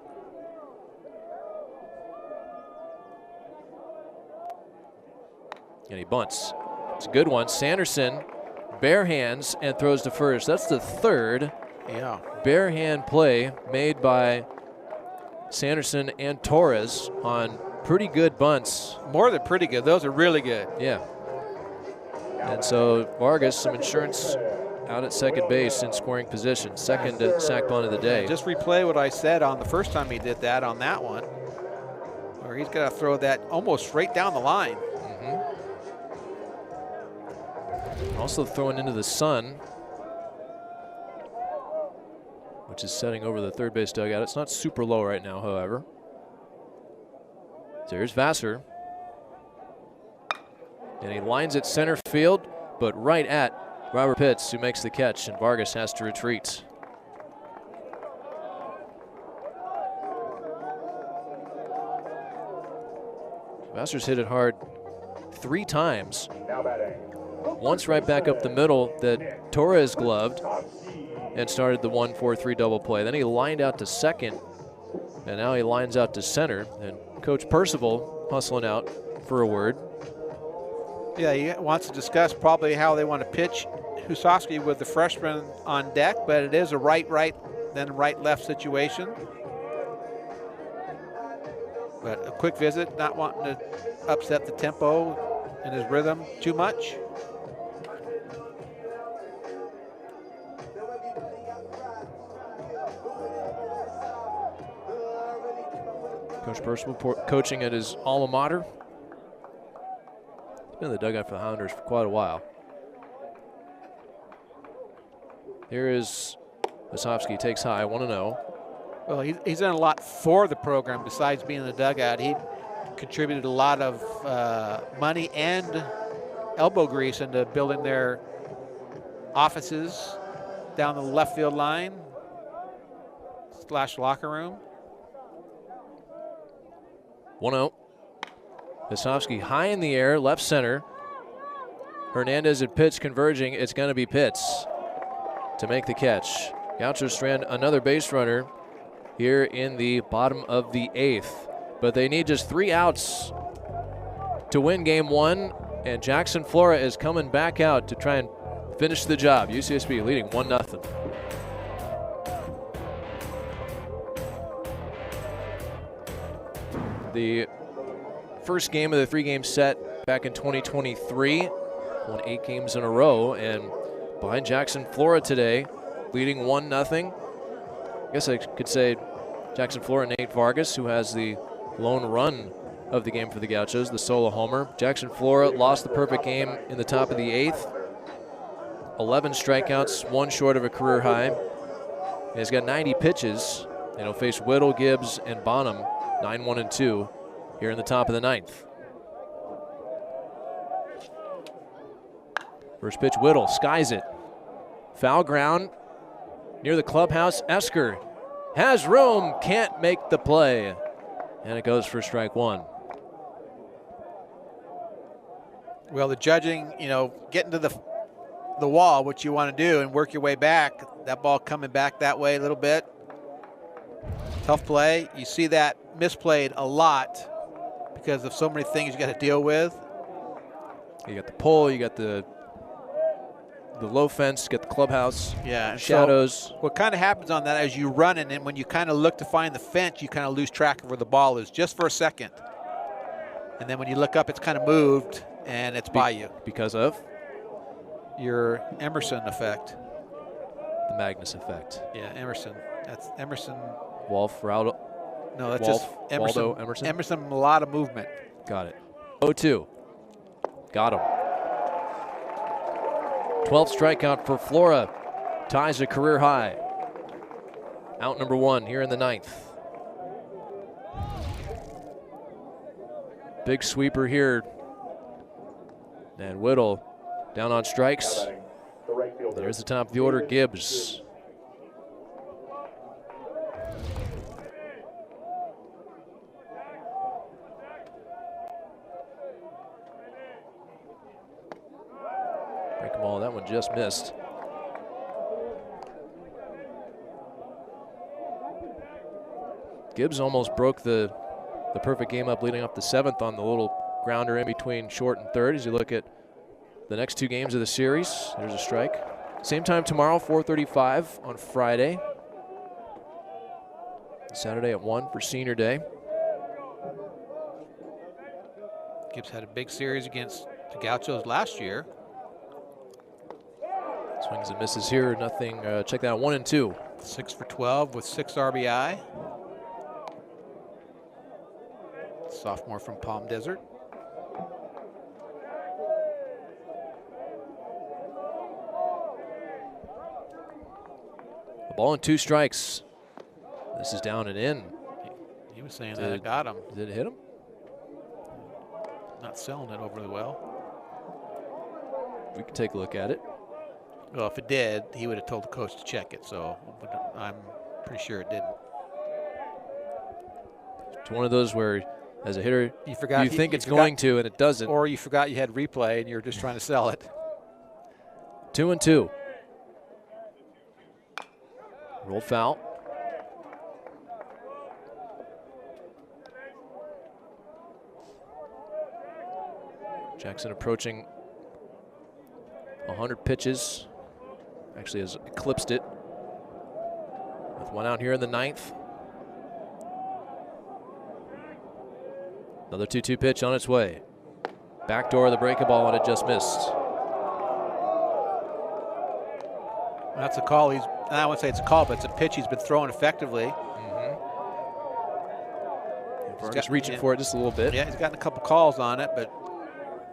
And he bunts. It's a good one. Sanderson bare hands and throws to first. That's the 3rd bare hand play made by Sanderson and Torres on pretty good bunts. More than pretty good. Those are really good. Yeah. And so Vargas, some insurance out at second base in scoring position. Second sack bunt of the day. Just replay what I said on the first time he did that on that one, where he's got to throw that almost straight down the line. Also throwing into the sun, which is setting over the third base dugout. It's not super low right now, however. So here's Vassar. And he lines it center field, but right at Robert Pitts who makes the catch, and Vargas has to retreat. Masters hit it hard 3 times. Now batting. Once right back up the middle that Torres gloved and started the 1-4-3 double play. Then he lined out to second, and now he lines out to center. And Coach Percival hustling out for a word. Yeah, he wants to discuss probably how they want to pitch Husofsky with the freshman on deck, but it is a right, then right-left situation. But a quick visit, not wanting to upset the tempo and his rhythm too much. Coach Percival coaching at his alma mater. He's been in the dugout for the Highlanders for quite a while. Here is Husofsky, takes high, 1-0. Well, he's done a lot for the program besides being in the dugout. He contributed a lot of money and elbow grease into building their offices down the left field line / locker room. 1-0. Husofsky high in the air, left center. Hernandez and Pitts converging. It's going to be Pitts to make the catch. Gauchos strand another base runner here in the bottom of the 8th. But they need just 3 outs to win game 1. And Jackson Flora is coming back out to try and finish the job. UCSB leading 1-0. The first game of the 3-game set back in 2023. Won 8 games in a row, and behind Jackson Flora today, leading 1-0. I guess I could say Jackson Flora, Nate Vargas, who has the lone run of the game for the Gauchos, the solo homer. Jackson Flora lost the perfect game in the top of the 8th. 11 strikeouts, 1 short of a career high. And he's got 90 pitches, and he'll face Whittle, Gibbs, and Bonham, 9-1-2, here in the top of the 9th. First pitch, Whittle skies it. Foul ground near the clubhouse. Esker has room, can't make the play. And it goes for strike 1. Well, the judging, getting to the wall, what you want to do, and work your way back. That ball coming back that way a little bit. Tough play. You see that misplayed a lot because of so many things you got to deal with. You got the pole, you got the low fence, you got the clubhouse, shadows. So what kind of happens on that as you run it, and when you kind of look to find the fence, you kind of lose track of where the ball is just for a second. And then when you look up, it's kind of moved, and it's by you. Because of? Your Emerson effect. The Magnus effect. Yeah, Emerson. That's Emerson. Wolf, Raudo. No, that's Wolf, just Emerson. Waldo, Emerson. Emerson, a lot of movement. Got it. 0-2. Got him. 12th strikeout for Flora. Ties a career high. Out number 1 here in the 9th. Big sweeper here. And Whittle down on strikes. There's the top of the order, Gibbs. Breaking ball, that one just missed. Gibbs almost broke the perfect game up leading up the 7th on the little grounder in between short and third. As you look at the next 2 games of the series, there's a strike. Same time tomorrow, 4:35 on Friday. Saturday at 1 for Senior Day. Gibbs had a big series against the Gauchos last year. Swings and misses here, nothing. Check that out, 1-2. 6 for 12 with 6 RBI. Sophomore from Palm Desert. A ball and 2 strikes. This is down and in. He was saying that it got him. Did it hit him? Not selling it overly well. We can take a look at it. Well, if it did, he would have told the coach to check it. So I'm pretty sure it didn't. It's one of those where, as a hitter, you think it's going to, and it doesn't. Or you forgot you had replay and you're just trying to sell it. 2-2. Roll foul. Jackson approaching 100 pitches. Actually has eclipsed it with one out here in the 9th. Another 2-2 pitch on its way. Backdoor of the breaking ball, and it just missed. That's a call. I wouldn't say it's a call, but it's a pitch he's been throwing effectively. He's reaching for it just a little bit. Yeah, he's gotten a couple calls on it, but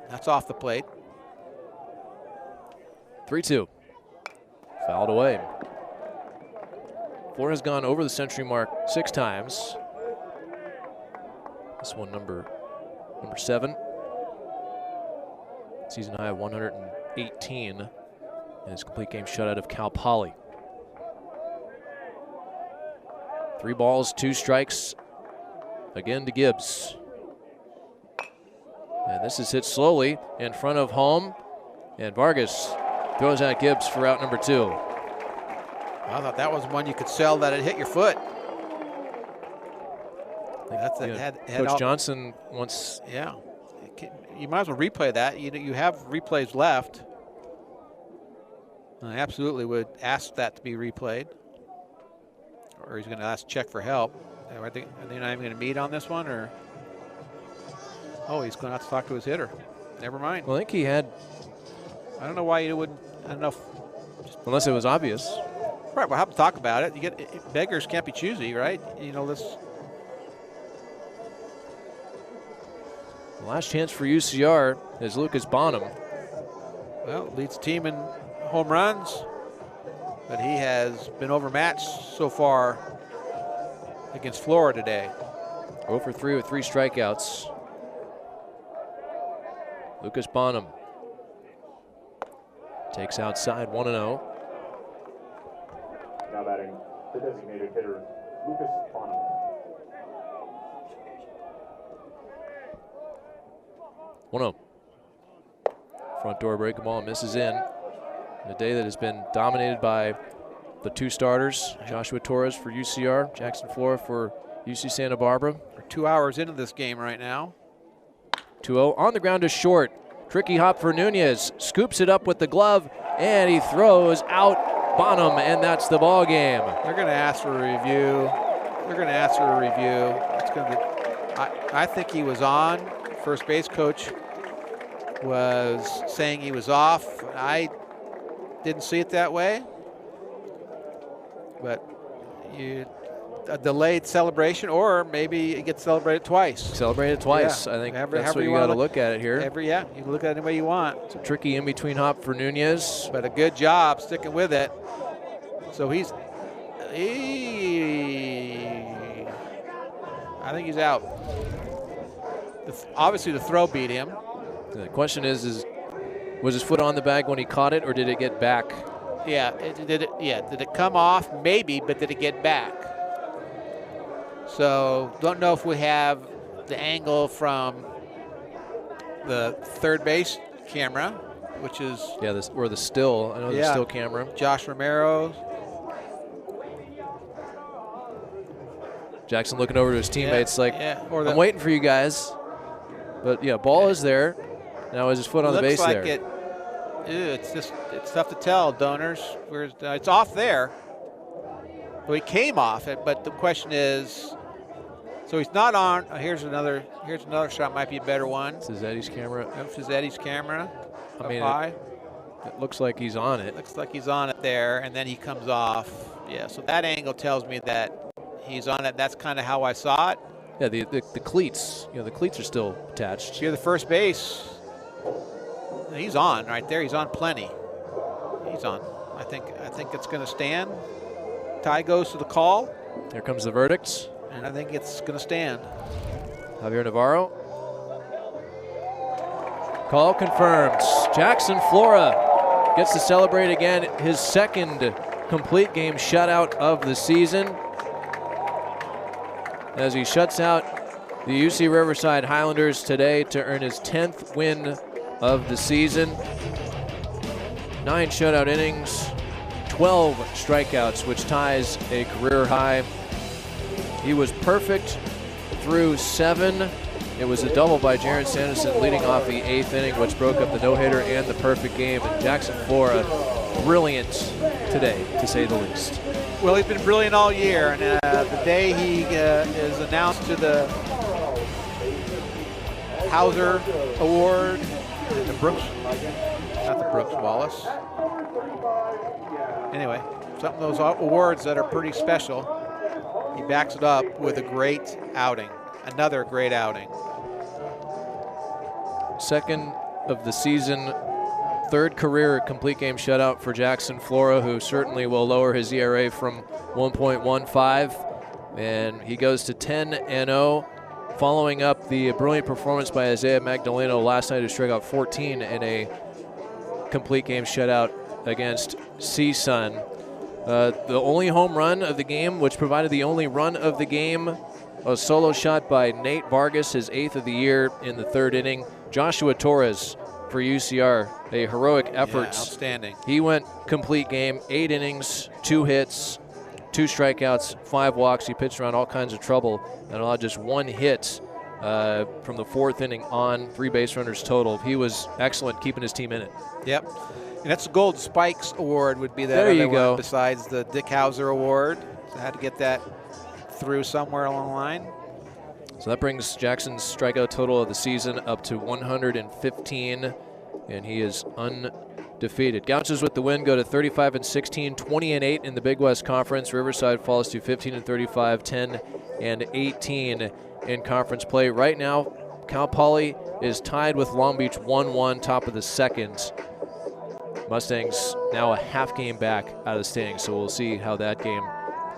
that's off the plate. 3-2. Fouled away. Flora has gone over the century mark 6 times. This one number 7. Season high of 118 in his complete game shutout of Cal Poly. 3 balls, 2 strikes. Again to Gibbs. And this is hit slowly in front of home. And Vargas throws out Gibbs for out number 2. I thought that was one you could sell that it hit your foot. That's Coach Johnson wants. Yeah, you might as well replay that. You have replays left. I absolutely would ask that to be replayed, or he's going to ask check for help. Are they not even going to meet on this one, or? Oh, he's going to have to talk to his hitter. Never mind. Well, I think he had. I don't know why you wouldn't. I don't know. Unless it was obvious. Right. We'll have to talk about it. You get beggars can't be choosy, right? This. The last chance for UCR is Lucas Bonham. Well, leads the team in home runs, but he has been overmatched so far against Flora today. 0 for 3 with 3 strikeouts. Lucas Bonham takes outside 1-0. Now batting the designated hitter, Lucas Bonham. 1-0. Front door breaking ball misses in. A day that has been dominated by the 2 starters, Joshua Torres for UCR, Jackson Flora for UC Santa Barbara. We're 2 hours into this game right now. 2-0 on the ground to short. Tricky hop for Nunez. Scoops it up with the glove, and he throws out Bonham, and that's the ball game. They're going to ask for a review. It's going to. I think he was on. First base coach was saying he was off. I didn't see it that way, but a delayed celebration, or maybe it gets celebrated twice. Celebrated twice. Yeah. I think that's what you got to look at it here. You can look at it any way you want. It's a tricky in-between hop for Nunez. But a good job sticking with it. So I think he's out. Obviously the throw beat him. The question is was his foot on the bag when he caught it, or did it get back? Yeah, did it come off? Maybe, but did it get back? So don't know if we have the angle from the third base camera, which is or the still. I know the still camera. Josh Romero. Jackson looking over to his teammates I'm waiting for you guys. But ball is there. Now is his foot on the base there? It's tough to tell, donors. It's off there. Well, he came off it, but the question is, so he's not on. Here's another shot. Might be a better one. This is Eddie's camera. This is Eddie's camera. I mean, high. It looks like he's on it. Looks like he's on it there, and then he comes off. Yeah. So that angle tells me that he's on it. That's kind of how I saw it. Yeah. The cleats. The cleats are still attached. Here, the first base. He's on right there. He's on plenty. He's on. I think it's going to stand. Tie goes to the call. Here comes the verdict. And I think it's going to stand. Javier Navarro. Call confirmed. Jackson Flora gets to celebrate again his second complete game shutout of the season as he shuts out the UC Riverside Highlanders today to earn his 10th win of the season. 9 shutout innings, 12 strikeouts, which ties a career high. He was perfect through 7. It was a double by Jaron Sanderson leading off the 8th inning, which broke up the no-hitter and the perfect game. And Jackson Flora, brilliant today, to say the least. Well, he's been brilliant all year, and the day he is announced to the Hauser Award, the Brooks, not the Brooks Wallace. Anyway, some of those awards that are pretty special. He backs it up with a great outing, another great outing. Second of the season, third career complete game shutout for Jackson Flora, who certainly will lower his ERA from 1.15, and he goes to 10-0, following up the brilliant performance by Isaiah Magdaleno last night, who struck out 14 in a complete game shutout against CSUN. The only home run of the game, which provided the only run of the game, a solo shot by Nate Vargas, his 8th of the year in the 3rd inning. Joshua Torres for UCR, a heroic effort. Yeah, outstanding. He went complete game, 8 innings, 2 hits, 2 strikeouts, 5 walks. He pitched around all kinds of trouble and allowed just 1 hit from the 4th inning on, 3 base runners total. He was excellent keeping his team in it. Yep. And that's the Gold Spikes Award would be that there you other go. one besides the Dick Hauser Award. So I had to get that through somewhere along the line. So that brings Jackson's strikeout total of the season up to 115, and he is undefeated. Gauchos with the win go to 35-16, 20-8 in the Big West Conference. Riverside falls to 15-35, 10-18 in conference play. Right now, Cal Poly is tied with Long Beach 1-1, top of the 2nd. Mustangs now a half game back out of the standings, so we'll see how that game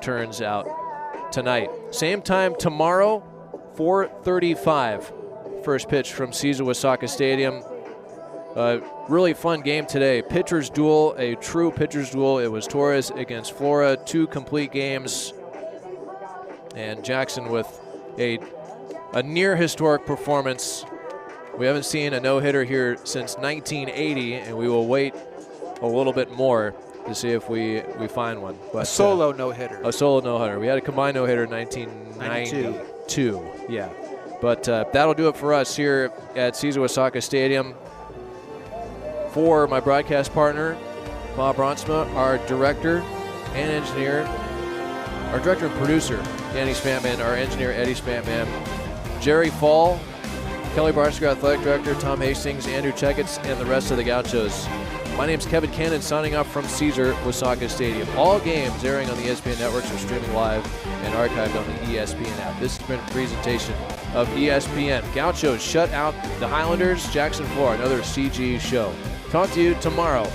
turns out tonight. Same time tomorrow, 4:35. First pitch from Caesar-Wasaka Stadium. Really fun game today. Pitcher's duel, a true pitcher's duel. It was Torres against Flora, 2 complete games. And Jackson with a near historic performance. We haven't seen a no-hitter here since 1980, and we will wait a little bit more to see if we find one. But, a solo no-hitter. A solo no-hitter. We had a combined no-hitter in 1992. Yeah. But that'll do it for us here at Caesar-Wasaka Stadium. For my broadcast partner, Bob Bronsma, our director and engineer, our director and producer, Danny Spantman, our engineer, Eddie Spantman, Jerry Fall, Kelly Barsker, athletic director, Tom Hastings, Andrew Checketts, and the rest of the Gauchos. My name's Kevin Cannon, signing off from Caesar-Wasaka Stadium. All games airing on the ESPN networks are streaming live and archived on the ESPN app. This has been a presentation of ESPN. Gauchos shut out the Highlanders. Jackson Flora, another CG show. Talk to you tomorrow.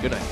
Good night.